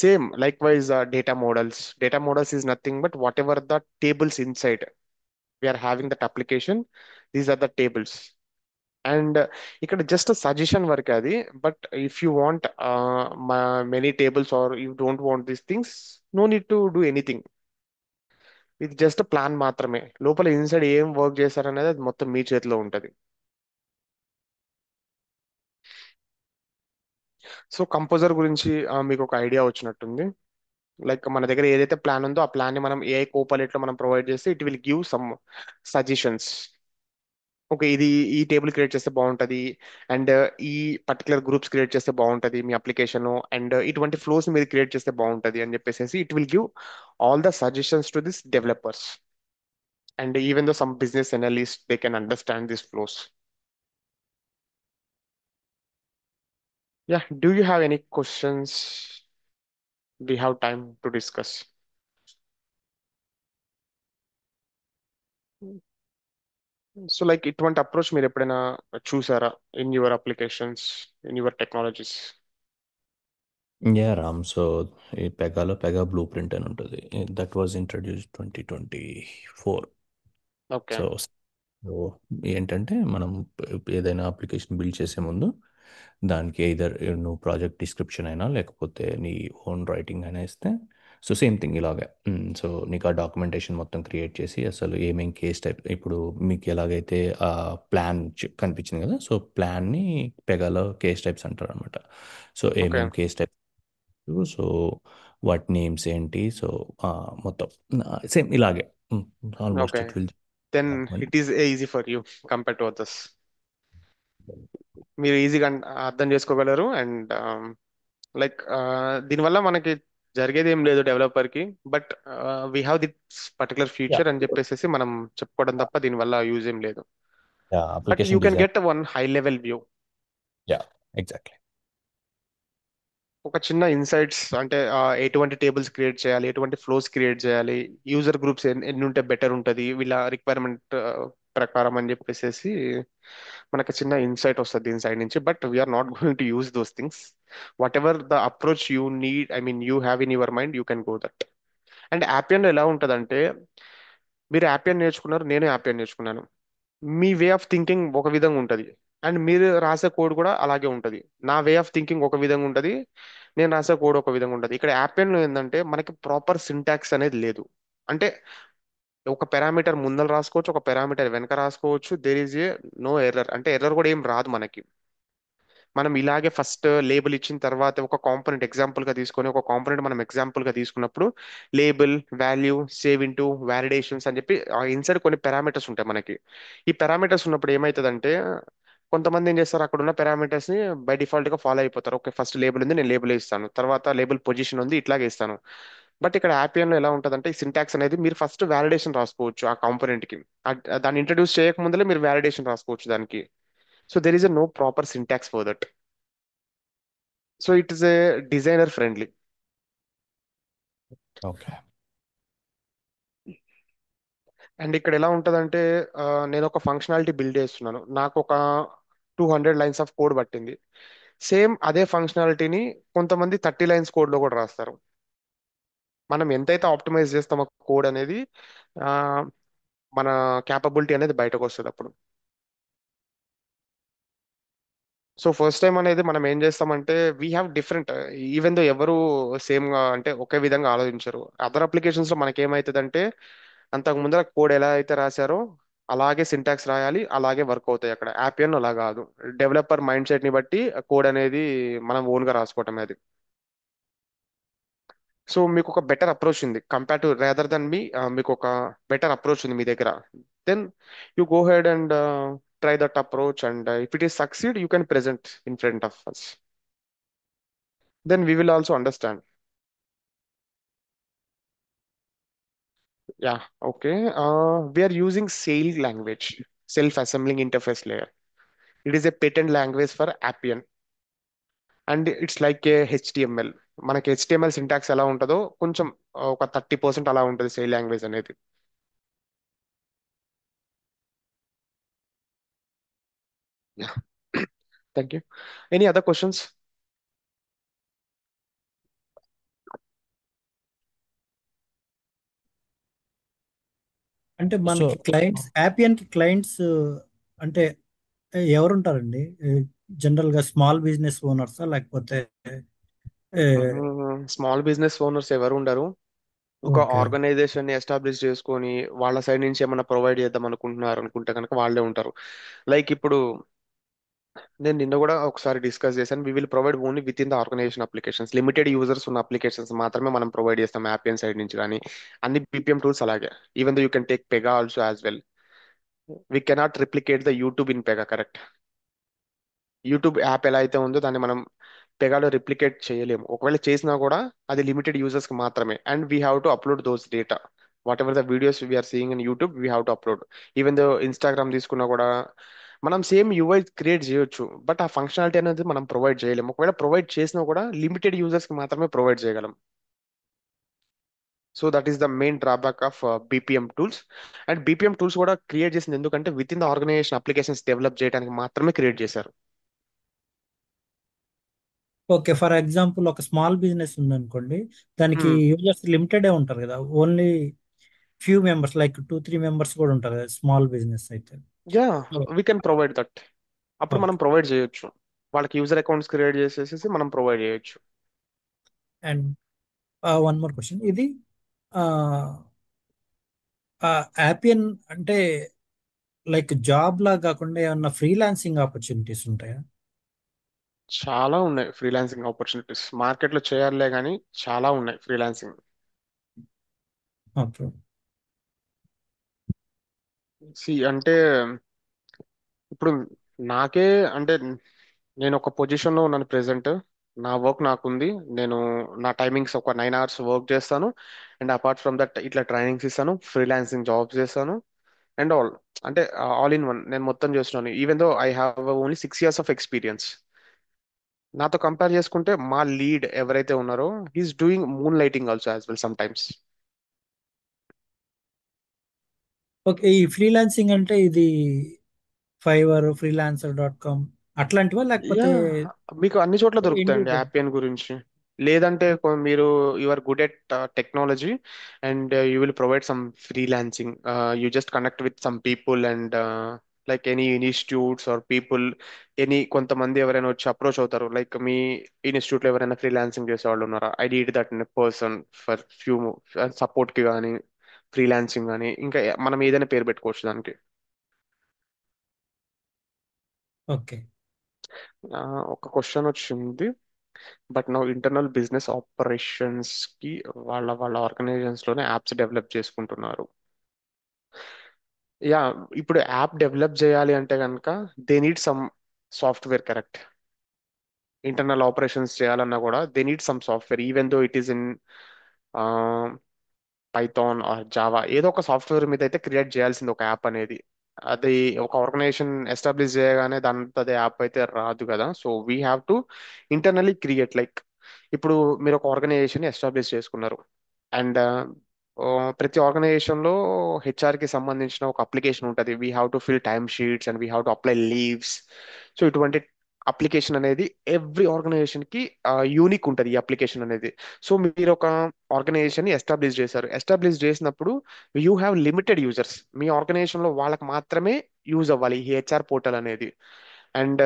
Same like wise data models. Data models is nothing but what ever the tables inside we are having that application, these are the tables. And ఇక్కడ just suggestion వరకు అది. But if you want many tables or you don't want these things, no need to do anything. ఇది just plan మాత్రమే. లోపల inside ఏం work చేస్తారనేది అది మొత్తం మీ చేతిలో ఉంటుంది. సో కంపోజర్ గురించి మీకు ఒక ఐడియా వచ్చినట్టుంది. లైక్ మన దగ్గర ఏదైతే ప్లాన్ ఉందో ఆ ప్లాన్ ని మనం ఏఐ కోపలెట్ లో మనం ప్రొవైడ్ చేస్తే it will give some suggestions. Okay, ఇది ఈ టేబుల్ క్రియేట్ చేస్తే బాగుంటది అండ్ ఈ పర్టికులర్ గ్రూప్స్ క్రియేట్ చేస్తే బాగుంటది మీ అప్లికేషన్, అండ్ ఇటువంటి ఫ్లోస్ మీరు క్రియేట్ చేస్తే బాగుంటది అని చెప్పేసి it will give all the suggestions to this developers. And even though some business analyst they can understand this flows. Yeah, do you have any questions? We have time to discuss. So like ఇటువంటి approach మీరు ఎప్పుడైనా చూసారా in your applications, in your technologies? Yeah Ram, so ఈ పెగాలో Pega blue print అని ఉంటుంది. That was introduce 2024. Okay. So so ఏంటంటే మనం ఏదైనా అప్లికేషన్ బిల్డ్ చేసే ముందు దానికి ఎయిదర్ నువ్వు ప్రాజెక్ట్ డిస్క్రిప్షన్ అయినా లేకపోతే నీ ఓన్ రైటింగ్ అయినా ఇస్తే, సో సేమ్ థింగ్ ఇలాగే. సో నీకు ఆ డాక్యుమెంటేషన్ మొత్తం క్రియేట్ చేసి అసలు ఏమేం కేస్ టైప్, ఇప్పుడు మీకు ఎలాగైతే ఆ ప్లాన్ కనిపించింది కదా, సో ప్లాన్ని పెగాలో కేస్ టైప్స్ అంటారు అనమాట. So okay. ఏమేం కేస్ టైప్, సో వాటి నేమ్స్ ఏంటి, సో మొత్తం సేమ్ ఇలాగే almost okay, it will then document. It is easy for you compare to others. మీరు ఈజీగా అర్థం చేసుకోగలరు. అండ్ లైక్ దీనివల్ల మనకి జరిగేది ఏం లేదు డెవలపర్ కి. But we have this particular yeah, future అని చెప్పేసి మనం చెప్పుకోవడం తప్ప దీనివల్ల యూజ్ ఏం లేదు. Yeah but you application can design. Get one high level view. Yeah, exactly. ఒక చిన్న ఇన్సైట్స్ అంటే ఎటువంటి టేబుల్స్ క్రియేట్ చేయాలి, ఎటువంటి ఫ్లోస్ క్రియేట్ చేయాలి, యూజర్ గ్రూప్స్ ఎన్ని ఉంటే బెటర్ ఉంటుంది వీళ్ళ రిక్వైర్మెంట్ ప్రకారం అని చెప్పేసి మనకు చిన్న ఇన్సైట్ వస్తుంది దీని సైడ్ నుంచి. But we're not going to use those things. Whatever the approach you need, I mean you have in your mind, you can go that. And Appian ఎలా ఉంటుందంటే, మీరు యాపియన్ నేర్చుకున్నారు, నేను యాపియన్ నేర్చుకున్నాను. మీ way of thinking ఒక విధంగా ఉంటుంది and మీరు రాసే కోడ్ కూడా అలాగే ఉంటుంది. నా వే ఆఫ్ థింకింగ్ ఒక విధంగా ఉంటుంది, నేను రాసే కోడ్ ఒక విధంగా ఉంటుంది. ఇక్కడ యాపియన్లో ఏంటంటే మనకి ప్రాపర్ సింటాక్స్ అనేది లేదు. అంటే ఒక పారామీటర్ ముందర రాసుకోవచ్చు, ఒక పారామీటర్ వెనక రాసుకోవచ్చు. There is a no error, అంటే ఎర్రర్ కూడా ఏం రాదు మనకి. మనం ఇలాగే ఫస్ట్ లేబుల్ ఇచ్చిన తర్వాత ఒక కాంపోనెంట్ ఎగ్జాంపుల్ గా తీసుకొని, ఒక కాంపోనెంట్ మనం ఎగ్జాంపుల్ గా తీసుకున్నప్పుడు label, value, save into, validations అని చెప్పి ఇన్సైడ్ కొన్ని పారామీటర్స్ ఉంటాయి మనకి. ఈ పారామీటర్స్ ఉన్నప్పుడు ఏమవుతుందంటే కొంతమంది ఏం చేస్తారు, అక్కడ ఉన్న పారామీటర్స్ ని బై డిఫాల్ట్ గా ఫాలో అయిపోతారు. ఓకే, ఫస్ట్ లేబుల్ ఉంది, నేను లేబుల్ ఇస్తాను, తర్వాత లేబుల్ పొజిషన్ ఉంది, ఇట్లాగే ఇస్తాను. బట్ ఇక్కడ యాపియన్ లో ఎలా ఉంటుందంటే ఈ సింటాక్స్ అనేది మీరు ఫస్ట్ వ్యాలిడేషన్ రాసుకోవచ్చు ఆ కాంపోనెంట్ కి. దాన్ని ఇంట్రడ్యూస్ చేయక ముందలే మీరు వ్యాలిడేషన్ రాసుకోవచ్చు దానికి. So there is a no proper syntax for that. So it is a designer friendly. Okay. And ఇక్కడ ఎలా ఉంటుందంటే నేను ఒక ఫంక్షనాలిటీ బిల్డ్ చేస్తున్నాను, నాకు ఒక 200 లైన్స్ ఆఫ్ కోడ్ పట్టింది. సేమ్ అదే ఫంక్షనాలిటీని కొంతమంది 30 లైన్స్ కోడ్ లో కూడా రాస్తారు. మనం ఎంతైతే ఆప్టిమైజ్ చేస్తామో కోడ్ అనేది ఆ, మన క్యాపబిలిటీ అనేది బయటకు వస్తుంది అప్పుడు. సో ఫస్ట్ టైం అనేది మనం ఏం చేస్తామంటే we have different, even though ఎవరు సేమ్ గా అంటే ఒకే విధంగా ఆలోచించరు. అదర్ అప్లికేషన్స్ లో మనకి ఏమవుతుందంటే అంతకు ముందర కోడ్ ఎలా అయితే రాశారో అలాగే సింటాక్స్ రాయాలి, అలాగే వర్క్ అవుతాయి. అక్కడ యాపియన్ అలా కాదు. డెవలపర్ మైండ్ సెట్ ని బట్టి కోడ్ అనేది మనం ఓన్ గా రాసుకోవటం అది. సో మీకు ఒక బెటర్ అప్రోచ్ ఉంది కంపేర్ టు రేదర్ దన్ మీ, మీకు ఒక బెటర్ అప్రోచ్ ఉంది మీ దగ్గర. Then you go ahead and try that approach and if it is succeed you can present in front of us. then we will also understand. Yeah, okay. We are using SAIL language, self-assembling interface layer. It is a patent language for Appian, and it's like a HTML. మనకి HTML syntax ఎలా ఉంటుందో కొంచెం ఒక 30% అలా ఉంటుంది sale language అనేది. Yeah. Thank you. Any other questions? అంటే మనకి So, క్లయింట్స్ యాపియన్ కి క్లయింట్స్ అంటే ఎవరుంటారండి? జనరల్ గా స్మాల్ బిజినెస్ ఓనర్సా లేకపోతే స్మాల్ బిజినెస్ ఓనర్స్ ఎవరు ఉండరు. ఒక ఓకే. ఆర్గనైజేషన్ ని ఎస్టాబ్లిష్ చేసుకొని వాళ్ళ సైడ్ నుంచి ఏమైనా ప్రొవైడ్ చేద్దాం అనుకుంటున్నారు అనుకుంటే కనుక వాళ్ళే ఉంటారు. లైక్ ఇప్పుడు నేను నిన్న కూడా ఒకసారి డిస్కస్ చేశాను. We will provide only within the organization applications, limited users ఉన్న అప్లికేషన్స్ మాత్రమే మనం ప్రొవైడ్ చేస్తాం యాపియన్ సైడ్ నుంచి. కానీ అన్ని బీపీఎం టూల్స్ అలాగే, even though you can take Pega also as well. We cannot replicate the YouTube in Pega, correct? YouTube app ఎలా అయితే ఉందో దాన్ని మనం పెగాలో రిప్లికేట్ చేయలేము. ఒకవేళ చేసినా కూడా అది లిమిటెడ్ యూజర్స్ కి మాత్రమే. And we have to upload those data. Whatever the videos we're seeing in YouTube we have to upload. Even though Instagram తీసుకున్నా కూడా మనం సేమ్ యూఐ క్రియేట్ చేయొచ్చు, బట్ ఆ ఫంక్షనాలిటీ అనేది మనం ప్రొవైడ్ చేయలేము. ఒకవేళ ప్రొవైడ్ చేసినా కూడా లిమిటెడ్ యూజర్స్ కి మాత్రమే ప్రొవైడ్ చేయగలం. So that is the main drawback of BPM tools. And BPM tools కూడా క్రియేట్ చేసింది ఎందుకంటే within the organization applications develop చేయడానికి మాత్రమే క్రియేట్ చేశారు. ఓకే, ఫర్ ఎగ్జాంపుల్ ఒక స్మాల్ బిజినెస్ ఉందనుకోండి, దానికి యూజర్స్ లిమిటెడ్ ఉంటారు కదా, only few members like 2-3 members కూడా ఉంటారు కదా స్మాల్ బిజినెస్ అయితే. Yeah, we can provide that. అప్పుడు మనం ఓకే. ప్రొవైడ్ చేయొచ్చు. వాళ్ళకి యూజర్ అకౌంట్స్ క్రియేట్ చేసేసి మనం ప్రొవైడ్ చేయొచ్చు. అండ్ వన్ మోర్ క్వశ్చన్, ఇది యాపియన్ అంటే లైక్ జాబ్ లా కాకుండా ఏమన్నా ఫ్రీలాన్సింగ్ ఆపర్చునిటీస్ ఉంటాయా? చాలా ఉన్నాయి ఫ్రీలాన్సింగ్ ఆపర్చునిటీస్ మార్కెట్లో, చేయాలే కానీ చాలా ఉన్నాయి ఫ్రీలాన్సింగ్. ఓకే. సి అంటే ఇప్పుడు నాకే అంటే నేను ఒక పొజిషన్లో ఉన్నాను ప్రెసెంట్. నా వర్క్ నాకుంది. నేను నా టైమింగ్స్ ఒక 9 hours వర్క్ చేస్తాను. అండ్ అపార్ట్ ఫ్రమ్ దట్ ఇట్లా ట్రైనింగ్స్ ఇస్తాను, ఫ్రీలాన్సింగ్ జాబ్స్ చేస్తాను. అండ్ ఆల్ అంటే ఆల్ ఇన్ వన్ నేను మొత్తం చేస్తున్నాను. Even though I have only 6 years of experience. నాతో కంపేర్ చేసుకుంటే మా లీడ్ ఎవరైతే ఉన్నారో he's doing moon lighting also as well some times. Okay, ఈ ఫ్రీలాన్సింగ్ అంటే ఇది Fiverr, Freelancer.com అట్లాంటివా యా, లేకపోతే మీకు అన్ని చోట్ల దొరుకుతాయండి ఇండివిజువల్? యాపియన్ గురించి. లేదంటే మీరు you are good at technology and you will provide some freelancing. You just connect with some people and like any institutes or people, కొంతమంది ఎవరైనా వచ్చి అప్రోచ్ అవుతారు. లైక్ మీ ఇన్స్టిట్యూట్లో ఎవరైనా ఫ్రీలాన్సింగ్ చేసే వాళ్ళు ఉన్నారా, I need that person for few సపోర్ట్కి కానీ ఫ్రీలాన్సింగ్ కానీ ఇంకా మనం ఏదైనా పేరు పెట్టుకోవచ్చు దానికి. ఓకే. ఒక క్వశ్చన్ వచ్చింది. బట్ నా ఇంటర్నల్ బిజినెస్ ఆపరేషన్స్ కి వాళ్ళ వాళ్ళ ఆర్గనైజేషన్స్ లోనే యాప్స్ డెవలప్ చేసుకుంటున్నారు. యా, ఇప్పుడు యాప్ డెవలప్ చేయాలి అంటే కనుక they need some software, correct? Internal operations చేయాలన్నా కూడా they need some software, even though it is in Python or Java. ఏదో ఒక సాఫ్ట్వేర్ మీద అయితే క్రియేట్ చేయాల్సింది ఒక యాప్ అనేది. అది ఒక ఆర్గనైజేషన్ ఎస్టాబ్లిష్ చేయగానే దాని యాప్ అయితే రాదు కదా. So we have to internally create. Like ఇప్పుడు మీరు ఒక ఆర్గనైజేషన్ ఎస్టాబ్లిష్ చేసుకున్నారు. అండ్ ప్రతి ఆర్గనైజేషన్ లో హెచ్ఆర్ కి సంబంధించిన ఒక అప్లికేషన్ ఉంటుంది. We have to fill time sheets and we have to apply leaves. So ఇటువంటి అప్లికేషన్ అనేది ఎవ్రీ ఆర్గనైజేషన్ కి యూనిక్ ఉంటుంది ఈ అప్లికేషన్ అనేది. సో మీరు ఒక ఆర్గనైజేషన్ ని ఎస్టాబ్లిష్ చేశారు. ఎస్టాబ్లిష్ చేసినప్పుడు యూ హ్యావ్ లిమిటెడ్ యూజర్స్. మీ ఆర్గనైజేషన్ లో వాళ్ళకి మాత్రమే యూజ్ అవ్వాలి ఈ హెచ్ఆర్ పోర్టల్ అనేది. అండ్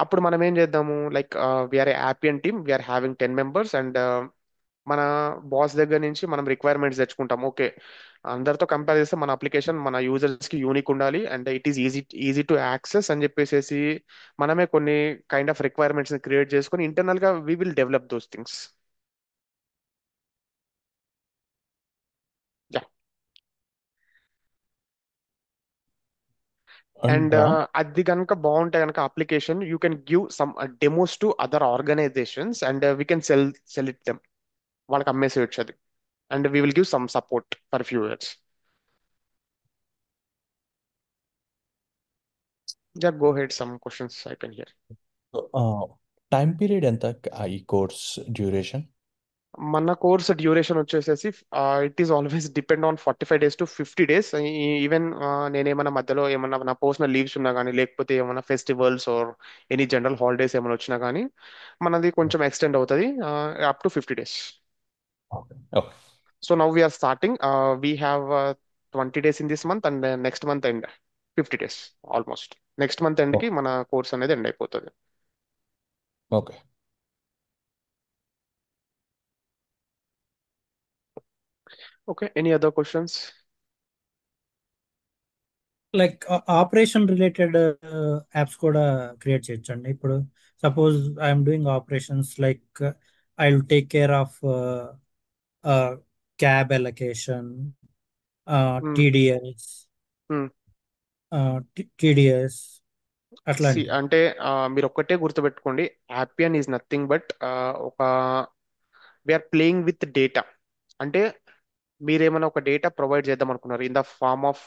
అప్పుడు మనం ఏం చేద్దాము, like we're Appian team, we're having 10 members. And మన బాస్ దగ్గర నుంచి మనం రిక్వైర్మెంట్స్ తెచ్చుకుంటాం. ఓకే, అందరితో కంపేర్ చేస్తే మన అప్లికేషన్ మన యూజర్స్ కి యూనిక్ ఉండాలి and it is easy easy to access అని చెప్పేసి మనమే కొన్ని కైండ్ ఆఫ్ రిక్వైర్మెంట్స్ క్రియేట్ చేసుకొని ఇంటర్నల్ గా we will develop those things. And and అది కనుక బాగుంటే కనుక application you can give some demos to other organizations and we can sell it them. వాళ్ళకి అమ్మేసేయచ్చు అది. And we will give some support for few years. Yeah, go ahead, some questions I can hear. Time period ఎంత ఈ course duration? మన course duration వచ్చేసేసి it is always depend on 45 days to 50 days. Even నేనేమన్నా మధ్యలో ఏమన్నా నా personal leaves ఉన్నా కానీ, లేకపోతే ఏమన్నా festivals or any general holidays ఏమైనా వచ్చినా కానీ మనది కొంచెం ఎక్స్టెండ్ అవుతుంది up to 50 days. Okay. Okay. So now we're starting, we have 20 days in this month and next month end 50 days almost. Next month ఎండ్కి మన కోర్స్ అనేది ఎండ్ అయిపోతుంది. Okay. Okay, any other questions? Like operation related apps కూడా create చేయొచ్చండి. ఇప్పుడు suppose I'm doing operations like I will take care of cab allocation, TDS, TDS అట్లాంటివి. అంటే మీరు ఒక్కటే గుర్తుపెట్టుకోండి, యాపియన్ ఈజ్ నథింగ్ బట్ ఒక వీఆర్ ప్లేయింగ్ విత్ డేటా. అంటే మీరేమైనా ఒక డేటా ప్రొవైడ్ చేద్దాం అనుకున్నారు ఇన్ ద ఫార్మ్ ఆఫ్,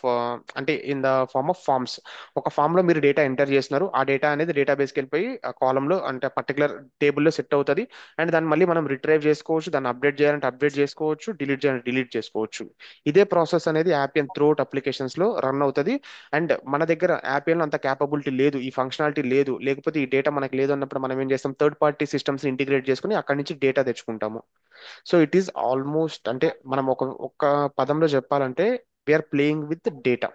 అంటే in the form of forms. ఒక ఫామ్ లో మీరు డేటా ఎంటర్ చేస్తున్నారు, ఆ డేటా అనేది డేటాబేస్కి వెళ్ళిపోయి ఆ కాలంలో అంటే పర్టికులర్ టేబుల్లో సెట్ అవుతుంది. అండ్ దాన్ని మళ్ళీ మనం రిట్రైవ్ చేసుకోవచ్చు, దాన్ని అప్డేట్ చేయాలంటే అప్డేట్ చేసుకోవచ్చు, డిలీట్ చేయాలంటే డిలీట్ చేసుకోవచ్చు. ఇదే ప్రాసెస్ అనేది యాపియన్ త్రూఅవుట్ అప్లికేషన్స్ లో రన్ అవుతుంది. అండ్ మన దగ్గర యాపియన్ అంత క్యాపబిలిటీ లేదు, ఈ ఫంక్షనాలిటీ లేదు, లేకపోతే ఈ డేటా మనకు లేదు అన్నప్పుడు మనం ఏం చేస్తాం, థర్డ్ పార్టీ సిస్టమ్స్ ఇంటిగ్రేట్ చేసుకుని అక్కడి నుంచి డేటా తెచ్చుకుంటాము. సో ఇట్ ఈస్ ఆల్మోస్ట్, అంటే మనం ఒక పదంలో చెప్పాలంటే వీఆర్ ప్లేయింగ్ విత్ డేటా.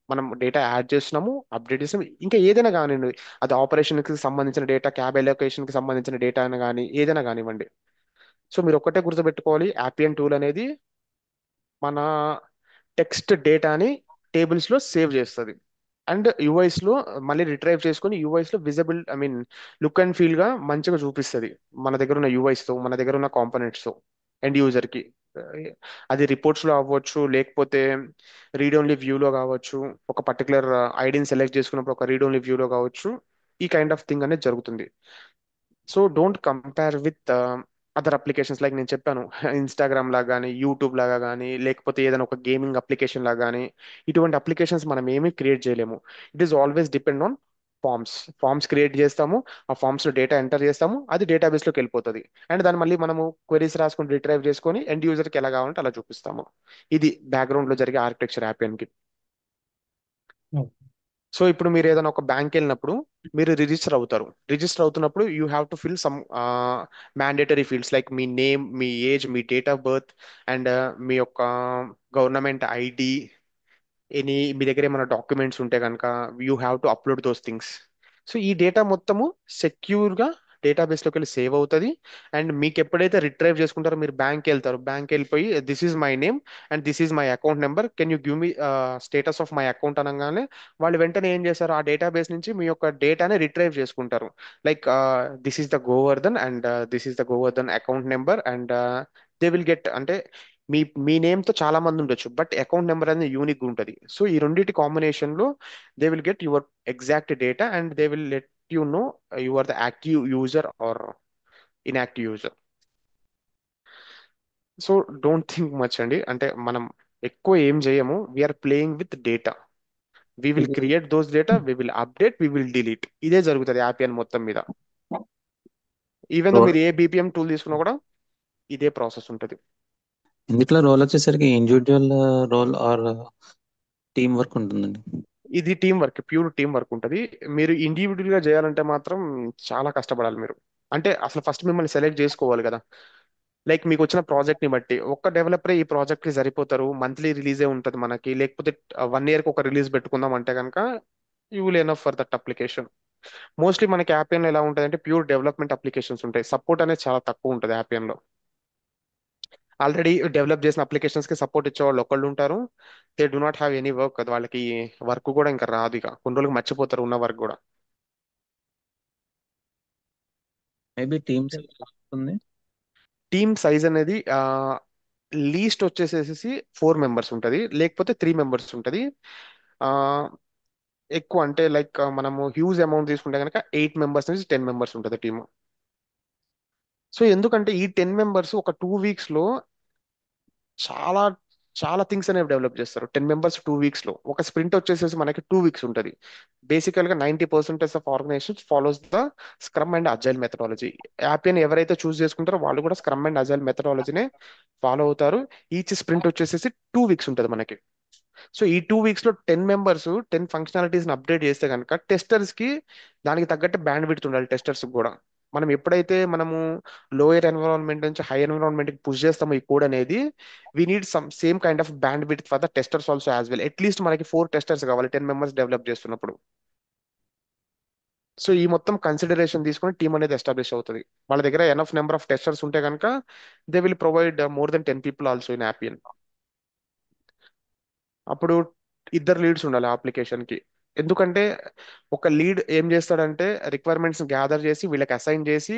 మనం డేటా యాడ్ చేస్తున్నాము, అప్డేట్ చేస్తున్నాము, ఇంకా ఏదైనా కానివ్వండి, అది ఆపరేషన్కి సంబంధించిన డేటా, క్యాబ్ ఎలొకేషన్కి సంబంధించిన డేటా అయినా కానీ ఏదైనా కానివ్వండి. సో మీరు ఒక్కటే గుర్తుపెట్టుకోవాలి, యాపియన్ టూల్ అనేది మన టెక్స్ట్ డేటాని టేబుల్స్ లో సేవ్ చేస్తుంది. అండ్ యూఐస్ లో మళ్ళీ రిట్రైవ్ చేసుకొని యూఐస్ లో visible, I mean look and feel గా మంచిగా చూపిస్తుంది మన దగ్గర ఉన్న యూఐస్ తో, మన దగ్గర ఉన్న కాంపోనెంట్స్ తో ఎండ్ యూజర్ కి. అది రిపోర్ట్స్ లో అవ్వచ్చు, లేకపోతే రీడ్ ఓన్లీ వ్యూలో కావచ్చు, ఒక పర్టికులర్ ఐడిని సెలెక్ట్ చేసుకున్నప్పుడు ఒక రీడ్ ఓన్లీ వ్యూలో కావచ్చు. ఈ కైండ్ ఆఫ్ థింగ్ అనేది జరుగుతుంది. So don't compare with other applications. Like నేను చెప్పాను, ఇన్స్టాగ్రామ్ లాగా కానీ, యూట్యూబ్ లాగా కానీ, లేకపోతే ఏదైనా ఒక గేమింగ్ అప్లికేషన్ లాగా కానీ, ఇటువంటి అప్లికేషన్స్ మనం ఏమీ క్రియేట్ చేయలేము. It is always depend on forms. Forms create చేస్తాము, ఆ ఫార్మ్స్ లో డేటా ఎంటర్ చేస్తాము, అది డేటాబేస్ లోకి వెళ్ళిపోతుంది. అండ్ దాన్ని మళ్ళీ మనము క్వెరీస్ రాసుకొని రిట్రైవ్ చేసుకొని ఎండ్ యూజర్కి ఎలా కావాలంటే అలా చూపిస్తాము. ఇది బ్యాక్గ్రౌండ్ లో జరిగే ఆర్కిటెక్చర్ యాపియన్ కి. సో ఇప్పుడు మీరు ఏదైనా ఒక బ్యాంక్ వెళ్ళినప్పుడు మీరు రిజిస్టర్ అవుతారు. రిజిస్టర్ అవుతున్నప్పుడు you have to fill some mandatory fields like మీ నేమ్, మీ ఏజ్, మీ డేట్ ఆఫ్ బర్త్, అండ్ మీ యొక్క గవర్నమెంట్ ఐడి, మీ దగ్గర ఏమైనా డాక్యుమెంట్స్ ఉంటే కనుక you have to upload those things. So ఈ డేటా మొత్తము సెక్యూర్గా డేటాబేస్లోకి వెళ్ళి సేవ్ అవుతుంది. అండ్ మీకు ఎప్పుడైతే రిట్రైవ్ చేసుకుంటారో, మీరు బ్యాంక్ వెళ్తారు, బ్యాంక్ వెళ్ళిపోయి this is my name and this is my account number, can you give me status of my account అనగానే వాళ్ళు వెంటనే ఏం చేస్తారు, ఆ డేటాబేస్ నుంచి మీ యొక్క డేటాని రిట్రైవ్ చేసుకుంటారు. Like this is the Govardhan and this is the Govardhan account number and they will get, అంటే మీ మీ నేమ్ తో చాలా మంది ఉండొచ్చు, బట్ అకౌంట్ నెంబర్ అనేది యూనిక్ ఉంటుంది. సో ఈ రెండింటి కాంబినేషన్ లో they will get your exact data and they will let you know you are the active user or inactive user. So don't think much అండి, అంటే మనం ఎక్కువ ఏం చేయము, we are playing with data. We will ఇది create those data, we will update, we will delete. ఇదే జరుగుతుంది Appian మొత్తం మీద. ఈవెన్ దో రోల్ మీరు ఏ బీపీఎం టూల్ తీసుకున్నా కూడా ఇదే ప్రాసెస్ ఉంటుంది. ఇందులో రోల్ వచ్చేసరికి individual role or team work ఉంటుందండి. ఇది team work, pure team work ఉంటుంది. మీరు ఇండివిజువల్ గా చేయాలంటే మాత్రం చాలా కష్టపడాలి మీరు. అంటే అసలు ఫస్ట్ మిమ్మల్ని సెలెక్ట్ చేసుకోవాలి కదా. లైక్ మీకు వచ్చిన ప్రాజెక్ట్ ని బట్టి ఒక్క డెవలపర్ ఈ ప్రాజెక్ట్ కి సరిపోతారు, మంత్లీ రిలీజే ఉంటుంది మనకి, లేకపోతే 1 year కి ఒక రిలీజ్ పెట్టుకుందాం అంటే కనుక you will enough for that application. Mostly మనకి యాపియన్ ఎలా ఉంటుంది అంటే ప్యూర్ డెవలప్మెంట్ అప్లికేషన్స్ ఉంటాయి, సపోర్ట్ అనేది చాలా తక్కువ ఉంటుంది యాపియన్ లో. ఆల్రెడీ డెవలప్ చేసిన అప్లికేషన్స్ కి సపోర్ట్ ఇచ్చే వాళ్ళు ఒకళ్ళు ఉంటారు. They do not have any work, అది వాళ్ళకి వర్క్ కూడా ఇంకా రాదు, ఇక కొన్ని రోజులకు మర్చిపోతారు ఉన్న వర్క్ కూడా. మేబీ టీమ్స్ ఉంటుంది. టీమ్ సైజ్ అనేది లీస్ట్ వచ్చేసేసి 4 members ఉంటుంది, లేకపోతే 3 members ఉంటుంది. ఎక్కువ అంటే లైక్ మనము హ్యూజ్ అమౌంట్ తీసుకుంటే కనుక 8 మెంబర్స్ నుంచి 10 మెంబర్స్ ఉంటుంది టీమ్. సో ఎందుకంటే ఈ 10 మెంబర్స్ ఒక 2 వీక్స్ లో చాలా చాలా థింగ్స్ అనేవి డెవలప్ చేస్తారు. 10 మెంబర్స్ 2 వీక్స్ లో. ఒక స్ప్రింట్ వచ్చేసేసి మనకి 2 వీక్స్ ఉంటుంది. బేసికల్ గా 90% of organization follows the scrum and agile methodology. Appian ఎవరైతే చూస్ చేసుకుంటారో వాళ్ళు కూడా స్క్రమ్ అండ్ అజైల్ మెథడాలజీనే ఫాలో అవుతారు. ఈచ్ స్ప్రింట్ వచ్చేసేసి 2 వీక్స్ ఉంటుంది మనకి. సో ఈ 2 వీక్స్ లో 10 మెంబర్స్ 10 ఫంక్షనాలిటీస్ అప్డేట్ చేస్తే కనుక టెస్టర్స్ కి దానికి తగ్గట్టు బ్యాండ్ విడ్త్ ఉండాలి టెస్టర్స్ కూడా. మనం ఎప్పుడైతే మనము లోయర్ ఎన్విరాన్మెంట్ నుంచి హై ఎన్విరాన్మెంట్ కి పుష్ చేస్తామో ఈ కోడ్ అనేది, we need some same kind of band width for the testers also as well. At least మనకి 4 టెస్టర్స్ కావాలి 10 మెంబర్స్ డెవలప్ చేస్తున్నప్పుడు. సో ఈ మొత్తం కన్సిడరేషన్ తీసుకొని టీం అనేది ఎస్టాబ్లిష్ అవుతుంది. వాళ్ళ దగ్గర ఎనఫ్ నెంబర్ ఆఫ్ టెస్టర్స్ ఉంటే కనుక they will provide more than 10 people also in Appian. అప్పుడు ఇద్దరు లీడ్స్ ఉండాలి ఆ అప్లికేషన్ కి. ఎందుకంటే ఒక లీడ్ ఏం చేస్తాడంటే రిక్వైర్మెంట్స్ గ్యాదర్ చేసి వీళ్ళకి అసైన్ చేసి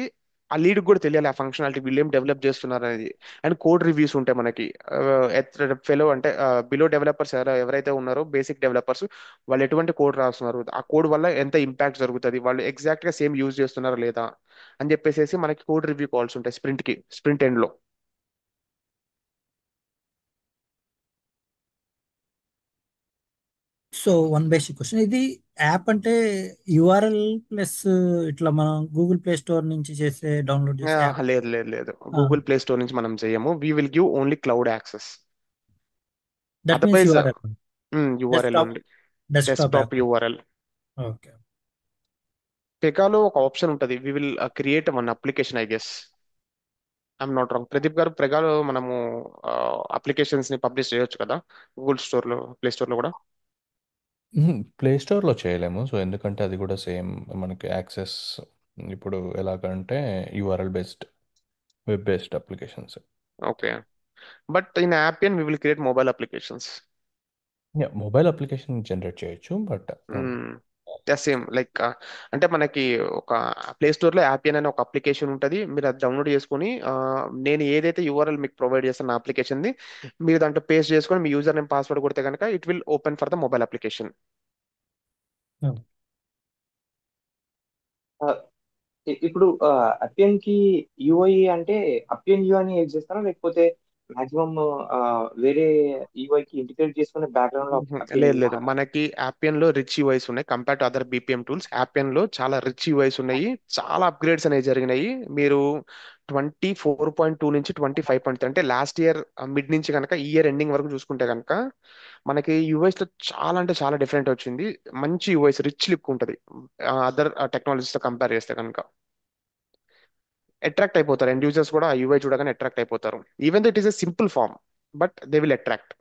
ఆ లీడ్ కూడా తెలియాలి ఆ ఫంక్షనాలిటీ వీళ్ళు ఏం డెవలప్ చేస్తున్నారు అనేది. అండ్ కోడ్ రివ్యూస్ ఉంటాయి మనకి. ఫెలో అంటే బిలో డెవలపర్స్ ఎవరైతే ఉన్నారో బేసిక్ డెవలపర్స్, వాళ్ళు ఎటువంటి కోడ్ రాస్తున్నారు, ఆ కోడ్ వల్ల ఎంత ఇంపాక్ట్ జరుగుతుంది, వాళ్ళు ఎగ్జాక్ట్ గా సేమ్ యూజ్ చేస్తున్నారా లేదా అని చెప్పేసి మనకి కోడ్ రివ్యూ కాల్స్ ఉంటాయి స్ప్రింట్ ఎండ్ లో. సో వన్ బేసిక్ క్వశ్చన్, ఇది యాప్ అంటే యుఆర్ఎల్ ప్లస్ ఇట్లా మనం గూగుల్ ప్లే స్టోర్ నుంచి చేసే డౌన్లోడ్ చేసే యాప్? లేదు లేదు లేదు, గూగుల్ ప్లే స్టోర్ నుంచి మనం చేయము. We will give only cloud access. That means otherwise URL, URL desktop only. Desktop desktop app. URL. Okay. పెకాలో ఒక ఆప్షన్ ఉంటుంది, we will create one application I guess. I'm not wrong. Pradeep garu, పెకాలో మనము applications ని publish చేయొచ్చు కదా Google store లో, play store లో కూడా? ప్లే స్టోర్లో చేయలేము. సో ఎందుకంటే అది కూడా సేమ్ మనకి యాక్సెస్ ఇప్పుడు ఎలాగంటే URL based, web based applications. Okay. But in Appian we will create mobile applications. Mobile application generate చేయొచ్చు బట్ సేమ్ లైక్ అంటే మనకి ఒక ప్లే స్టోర్ లో యాపియన్ అనే ఒక అప్లికేషన్ ఉంటుంది. మీరు అది డౌన్లోడ్ చేసుకొని నేను ఏదైతే యూఆర్ఎల్ మీకు ప్రొవైడ్ చేస్తాను నా అప్లికేషన్ ని, మీరు దాంట్లో పేస్ట్ చేసుకొని మీ యూజర్ నేమ్ పాస్వర్డ్ కొడితే కనుక it will open for the mobile application. ఆ, ఇప్పుడు అప్పియన్ కి యూఐ అంటే అప్పియన్ యూఐ ని యూజ్ చేస్తారా, లేకపోతే మాక్సిమం వేరే యూఐ కి ఇంటిగ్రేట్ చేసుకునే బ్యాక్గ్రౌండ్ లో అప్పియన్ లేదు యూజ్ లేదు, చేస్తారా? మనకి యాపియన్ లో రిచ్ యూఐస్ ఉన్నాయి compare to other BPM tools. Appian లో చాలా రిచ్ యూఐస్ ఉన్నాయి, చాలా అప్గ్రేడ్స్ అనేవి జరిగినాయి. మీరు 24.2 నుంచి 25.3 అంటే లాస్ట్ ఇయర్ మిడ్ నుంచి కనుక ఈ ఇయర్ ఎండింగ్ వరకు చూసుకుంటే కనుక మనకి యూఐస్ లో చాలా అంటే చాలా డిఫరెంట్ వచ్చింది. మంచి యూఐస్, రిచ్ లుక్ ఉంటుంది అదర్ టెక్నాలజీస్ తో కంపేర్ చేస్తే కనుక. అట్రాక్ట్ అయిపోతారు ఎండ్ యూజర్స్ కూడా, ఆ యూఐ చూడగానే అట్రాక్ట్ అయిపోతారు. Even though it is a simple form, but they will attract.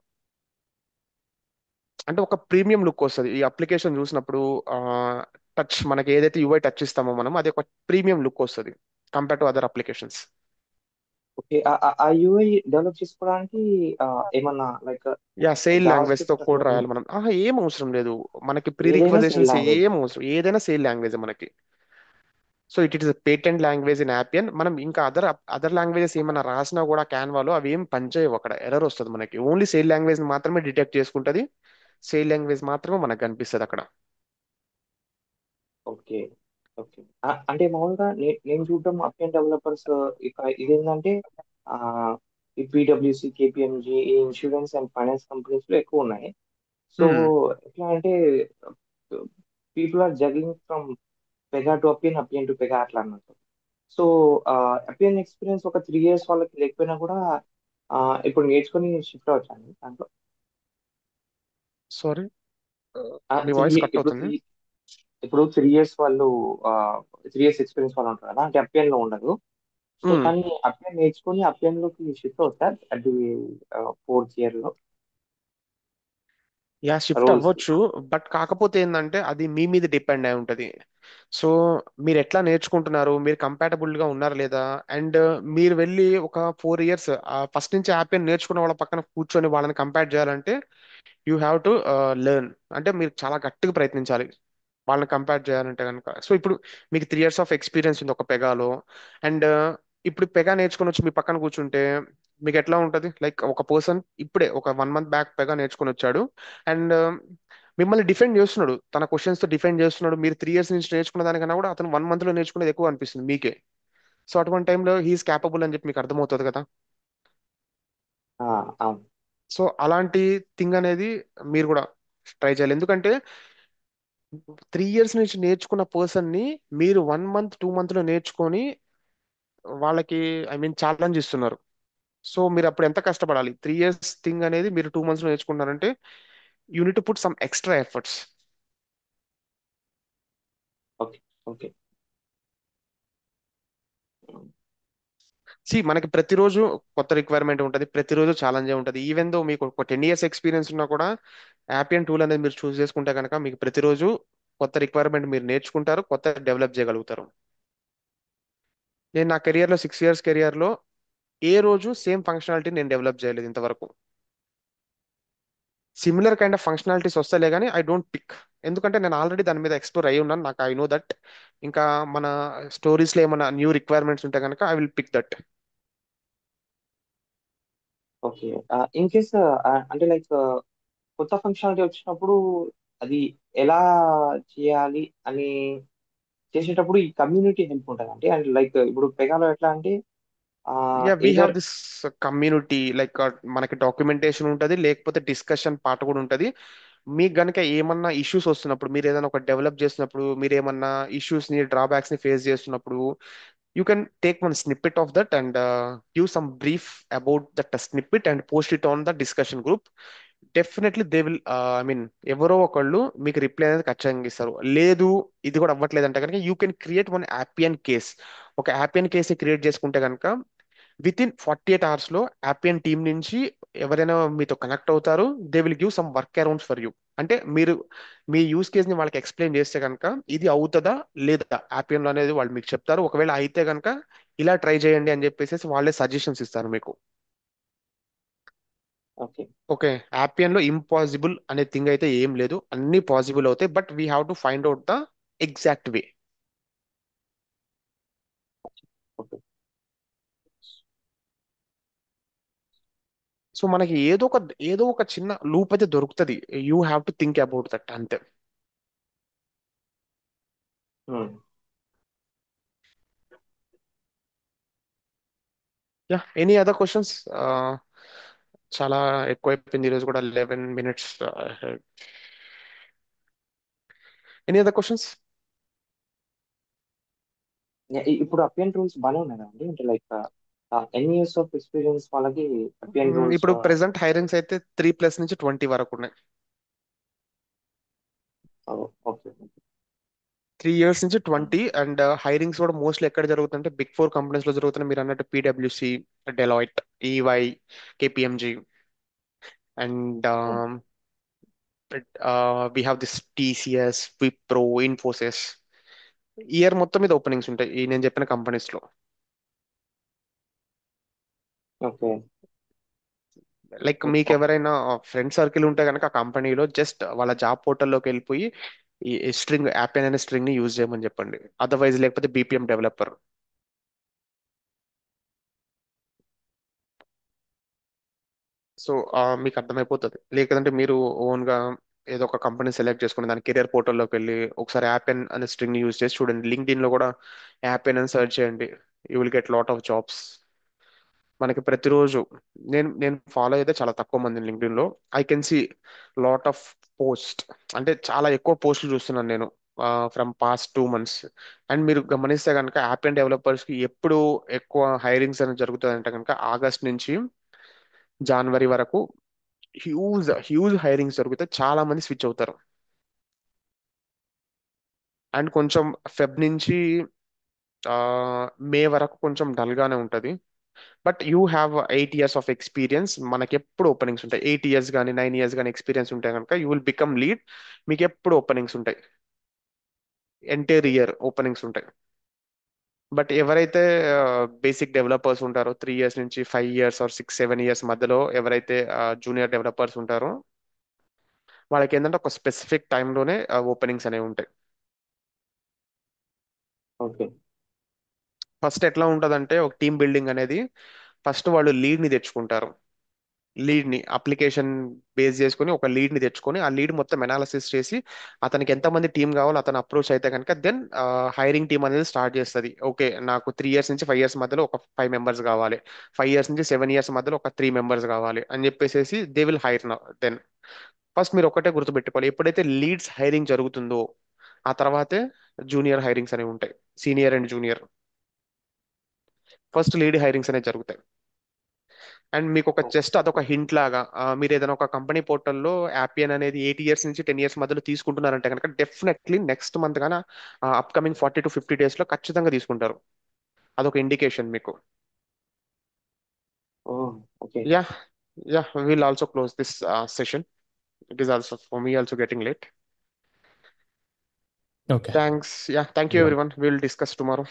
అంటే ఒక ప్రీమియం లుక్ వస్తుంది ఈ అప్లికేషన్ చూసినప్పుడు. టచ్ మనకి ఏదైతే యూఐ టచ్ ఇస్తామో మనం, అది ఒక ప్రీమియం లుక్ వస్తుంది compare to other applications. Okay. ఆ యూఐ డెవలప్ చేసుకోవడానికి ఏమన్నా లైక్ సేల్ జావా లాంగ్వేజ్ తో స్క్రిప్ట్ అట్లా కోడ్ రాయాలి మనం? ఏం అవసరం లేదు. మనకి ప్రీ ఏదైనా సేమ్ రిక్వజేషన్స్ లాంగ్వేజ్? ఏం అవసరం, ఏదైనా సేల్ లాంగ్వేజ్ మనకి. So it is patent language in Appian. మనం ఇంకా అదర్ లాంగ్వేజెస్ ఏమైనా రాసినా కూడా క్యాన్వాలో అవి ఏం పనిచేయవు, అక్కడ ఎర్రర్ వస్తుంది మనకి. ఓన్లీ సేల్ లాంగ్వేజ్ మాత్రమే డిటెక్ట్ చేసుకుంటది, సేల్ లాంగ్వేజ్ మాత్రమే మనకు కనిపిస్తుంది అక్కడ. ఓకే. ఓకే. అంటే మామూలుగా నేను చూడటం అప్పియన్ డెవలపర్స్ ఇక ఇదేంటంటే ఆ, ఈ పీడబ్ల్యూసి, కేపిఎంజీ, ఈ ఇన్సూరెన్స్ అండ్ ఫైనాన్స్ కంపెనీస్ లో ఎక్కువ ఉన్నాయి. So Hmm. ఎట్లా అంటే people are juggling from Pega to Appian, Appian to Pega అట్లా అన్నట్టు. సో అప్పియన్ ఎక్స్పీరియన్స్ ఒక 3 years వాళ్ళకి లేకపోయినా కూడా ఆ, ఇప్పుడు నేర్చుకొని షిఫ్ట్ అవచ్చండి దాంట్లో. సారీ, మీ త్రీ వాయిస్ కట్ ఇప్పుడు అవుతుంది. త్రీ ఇప్పుడు 3 years వాళ్ళు 3 years ఎక్స్పీరియన్స్ వాళ్ళు ఉంటారు కదా, అంటే అప్పియన్ లో ఉండదు. So Hmm. కానీ అప్పియన్ నేర్చుకొని అప్పియన్ లోకి షిఫ్ట్ అవుతారు అది 4th year లో షిఫ్ట్ రోల్స్. అవ్వచ్చు. బట్ కాకపోతే ఏంటంటే అది మీ మీద డిపెండ్ అయి ఉంటది. సో మీరు ఎట్లా నేర్చుకుంటున్నారు, మీరు కంపాటబుల్ గా ఉన్నారా లేదా, అండ్ మీరు వెళ్ళి ఒక 4 ఇయర్స్ ఫస్ట్ నుంచి యాపియన్ నేర్చుకున్న వాళ్ళ పక్కన కూర్చొని వాళ్ళని కంపేర్ చేయాలంటే యూ హ్యావ్ టు లెర్న్. అంటే మీరు చాలా గట్టిగా ప్రయత్నించాలి వాళ్ళని కంపేర్ చేయాలంటే కనుక. సో ఇప్పుడు మీకు 3 years ఆఫ్ ఎక్స్పీరియన్స్ ఉంది ఒక పెగాలో, అండ్ ఇప్పుడు పెగా నేర్చుకుని వచ్చి మీ పక్కన కూర్చుంటే మీకు ఎట్లా ఉంటుంది? లైక్ ఒక పర్సన్ ఇప్పుడే ఒక 1 month బ్యాక్ పెగా నేర్చుకుని వచ్చాడు, అండ్ మిమ్మల్ని డిఫెండ్ చేస్తున్నాడు, తన క్వశ్చన్స్ తో డిఫెండ్ చేస్తున్నాడు. మీరు 3 ఇయర్స్ నుంచి నేర్చుకున్న దానికన్నా కూడా అతను 1 మంత్ లో నేర్చుకునేది ఎక్కువ అనిపిస్తుంది మీకే. సో అటువంటి టైంలో హీఈస్ క్యాపబుల్ అని చెప్పి మీకు అర్థమవుతుంది కదా. ఆ, అవును. సో అలాంటి థింగ్ అనేది మీరు కూడా ట్రై చేయాలి. ఎందుకంటే 3 ఇయర్స్ నుంచి నేర్చుకున్న పర్సన్ ని మీరు 1 మంత్ 2 మంత్ లో నేర్చుకొని వాళ్ళకి ఛాలెంజ్ ఇస్తున్నారు. సో మీరు అప్పుడు ఎంత కష్టపడాలి? 3 ఇయర్స్ థింగ్ అనేది మీరు 2 మంత్స్ లో నేర్చుకుంటున్నారంటే you need to put some extra efforts. Okay. Okay. మనకి ప్రతిరోజు కొత్త రిక్వైర్మెంట్ ఉంటుంది, ప్రతిరోజు ఛాలెంజ్ ఉంటుంది. ఈవెన్ దో మీకు ఒక 10 ఇయర్స్ ఎక్స్పీరియన్స్ ఉన్నా కూడా యాపియన్ టూల్ అనేది మీరు చూస్ చేసుకుంటే కనుక మీకు ప్రతిరోజు కొత్త రిక్వైర్మెంట్ మీరు నేర్చుకుంటారు, కొత్త డెవలప్ చేయగలుగుతారు. నేను నా కెరియర్లో 6 ఇయర్స్ కెరియర్లో ఏ రోజు సేమ్ ఫంక్షనాలిటీ నేను డెవలప్ చేయలేదు ఇంతవరకు. సిమిలర్ కైండ్ ఆఫ్ ఫంక్షనాలిటీస్ వస్తలే కానీ ఐ డోంట్ పిక్. ఎందుకంటే నేను ఆల్రెడీ దాని మీద ఎక్స్ప్లోర్ అయి ఉన్నాను, నాకు ఐ నో దట్. ఇంకా మన స్టోరీస్లో ఏమైనా న్యూ రిక్వైర్మెంట్స్ ఉంటే కనుక I will pick that. Okay. In case అంటే లైక్ కొత్త ఫంక్షనాలిటీ వచ్చినప్పుడు అది ఎలా చేయాలి అని చేసేటప్పుడు ఈ కమ్యూనిటీ హెల్ప్ ఉంటుంది అంటే. అండ్ లైక్ ఇప్పుడు పెగాలో ఎట్లా అంటే we have either. This community like మనకి డాక్యుమెంటేషన్ ఉంటుంది, లేకపోతే డిస్కషన్ పార్ట్ కూడా ఉంటుంది. మీకు గనుక ఏమన్నా ఇష్యూస్ వస్తున్నప్పుడు, మీరు ఏదైనా ఒక డెవలప్ చేసినప్పుడు, మీరు ఏమన్నా ఇష్యూస్ ని డ్రాబ్యాక్స్ ని ఫేస్ చేస్తున్నప్పుడు, you can take one snippet of that and give some brief about that snippet and post it on the discussion group. Definitely they will ఎవరో ఒకళ్ళు మీకు రిప్లై అనేది ఖచ్చితంగా ఇస్తారు. లేదు ఇది కూడా అవ్వట్లేదు అంటే కనుక you can create one Appian case. ఒక యాపియన్ కేస్ క్రియేట్ చేసుకుంటే కనుక విత్ ఇన్ 48 hours లో యాపియన్ టీం నుంచి ఎవరైనా మీతో కనెక్ట్ అవుతారు. They will give some workarounds for you. అంటే మీరు మీ యూస్ కేస్ ని వాళ్ళకి ఎక్స్ప్లెయిన్ చేస్తే కనుక ఇది అవుతుందా లేదా యాపియన్ లో అనేది వాళ్ళు మీకు చెప్తారు. ఒకవేళ అయితే కనుక ఇలా ట్రై చేయండి అని చెప్పేసి వాళ్ళే సజెషన్స్ ఇస్తారు మీకు. ఓకే. ఓకే, యాపియన్ లో ఇంపాసిబుల్ అనే థింగ్ అయితే ఏం లేదు, అన్ని పాసిబుల్ అవుతాయి. But we have to find out the exact way. Okay. So మనకి ఏదో ఒక చిన్న లూప్ అయితే దొరుకుతుంది. You have to think about that అంతే. Any other questions? చాలా ఎక్కువైపోయింది ఈరోజు కూడా, 11 minutes. Any other questions? ఇప్పుడు అపియన్ రూల్స్ బాగానే ఉన్నాయి కదండి. అంటే లైక్ ఎన్ని ఇయర్స్ ఆఫ్ ఎక్స్పీరియన్స్ వాళ్ళకి అపియన్ రూల్స్. ఇప్పుడు ప్రెసెంట్ హైరింగ్స్ అయితే 3+ నుంచి 20 వరకు ఉన్నాయి. ఓకే. 3 years నుంచి 20. అండ్ హైరింగ్స్ కూడా మోస్ట్లీ ఎక్కడ జరుగుతుందంటే బిగ్ 4 కంపెనీస్ లో జరుగుతున్నాయి. మీరు అన్నట్టు PwC, Deloitte, EY, KPMG, and we have this TCS, Wipro, Infosys. Year మొత్తం మీద ఓపెనింగ్స్ ఉంటాయి ఈ నేను చెప్పిన కంపెనీస్ లో. ఓకే. లైక్ మీకు ఎవరైనా ఫ్రెండ్ సర్కిల్ ఉంటే కనుక ఆ కంపెనీలో జస్ట్ వాళ్ళ జాబ్ పోర్టల్లోకి వెళ్ళిపోయి ఈ స్ట్రింగ్ యాప్ అనే స్ట్రింగ్ ని యూజ్ చేయమని చెప్పండి. అదర్వైజ్ లేకపోతే BPM డెవలపర్. సో మీకు అర్థమైపోతుంది. లేదంటే మీరు ఓన్ గా ఏదో ఒక కంపెనీ సెలెక్ట్ చేసుకుని దాని కెరియర్ పోర్టల్లోకి వెళ్ళి ఒకసారి యాప్ అనే స్ట్రింగ్ ని యూజ్ చేసి చూడండి. లింక్డ్ఇన్ లో కూడా యాప్ అని సెర్చ్ చేయండి. You will get lot of jobs. మనకి ప్రతిరోజు నేను ఫాలో అయితే చాలా తక్కువ మంది లింక్డ్ఇన్ లో. I can see lot of post, అంటే చాలా ఎక్కువ పోస్టులు చూస్తున్నాను నేను ఫ్రమ్ పాస్ట్ 2 months. అండ్ మీరు గమనిస్తే కనుక యాప్ అండ్ డెవలపర్స్ కి ఎప్పుడు ఎక్కువ హైరింగ్స్ అనేది జరుగుతుంది అంటే కనుక ఆగస్ట్ నుంచి జనవరి వరకు హ్యూజ్ హ్యూజ్ హైరింగ్స్ జరిగితే చాలా మంది స్విచ్ అవుతారు. అండ్ కొంచెం ఫెబ్ నుంచి మే వరకు కొంచెం డల్ గానే ఉంటది. But you have 8 years of experience, మనకి ఎప్పుడు ఓపెనింగ్స్ ఉంటాయి. 8 years కానీ 9 years కానీ ఎక్స్పీరియన్స్ ఉంటే కనుక యూ విల్ బికమ్ లీడ్. మీకు ఎప్పుడు ఓపెనింగ్స్ ఉంటాయి, ఎంటైర్ ఇయర్ ఓపెనింగ్స్ ఉంటాయి. బట్ ఎవరైతే బేసిక్ డెవలపర్స్ ఉంటారో 3 years నుంచి 5 years ఆర్ 6-7 years మధ్యలో ఎవరైతే జూనియర్ డెవలపర్స్ ఉంటారో వాళ్ళకి ఏంటంటే ఒక స్పెసిఫిక్ టైంలోనే ఓపెనింగ్స్ అనేవి ఉంటాయి. ఓకే. ఫస్ట్ ఎట్లా ఉంటుందంటే ఒక టీమ్ బిల్డింగ్ అనేది ఫస్ట్ వాళ్ళు లీడ్ ని తెచ్చుకుంటారు. లీడ్ని అప్లికేషన్ బేస్ చేసుకొని ఒక లీడ్ని తెచ్చుకొని ఆ లీడ్ మొత్తం అనాలిసిస్ చేసి అతనికి ఎంతమంది టీం కావాలో అతను అప్రోచ్ అయితే కనుక దెన్ హైరింగ్ టీం అనేది స్టార్ట్ చేస్తుంది. ఓకే, నాకు 3 ఇయర్స్ నుంచి 5 ఇయర్స్ మధ్యలో ఒక 5 మెంబర్స్ కావాలి, 5 ఇయర్స్ నుంచి 7 ఇయర్స్ మధ్యలో ఒక 3 మెంబర్స్ కావాలి అని చెప్పేసి they will hire. Then first మీరు ఒకటే గుర్తుపెట్టుకోవాలి, ఎప్పుడైతే లీడ్స్ హైరింగ్ జరుగుతుందో ఆ తర్వాతే జూనియర్ హైరింగ్స్ అనేవి ఉంటాయి. Senior and junior, first lead hirings అనేవి జరుగుతాయి. అండ్ మీకు ఒక జస్ట్ అదొక హింట్ లాగా, మీరు ఏదైనా ఒక కంపెనీ పోర్టల్లో యాపియన్ అనేది 8 ఇయర్స్ నుంచి 10 ఇయర్స్ మధ్యలో తీసుకుంటున్నారంటే కనుక డెఫినెట్లీ నెక్స్ట్ మంత్ గాన అప్కమింగ్ 40 to 50 డేస్లో ఖచ్చితంగా తీసుకుంటారు. అదొక ఇండికేషన్ మీకు. Oh okay. Yeah, yeah, will also close this session. It is also for me also getting late. Okay. Thanks. Yeah, thank you Yeah. Everyone. Will discuss tomorrow.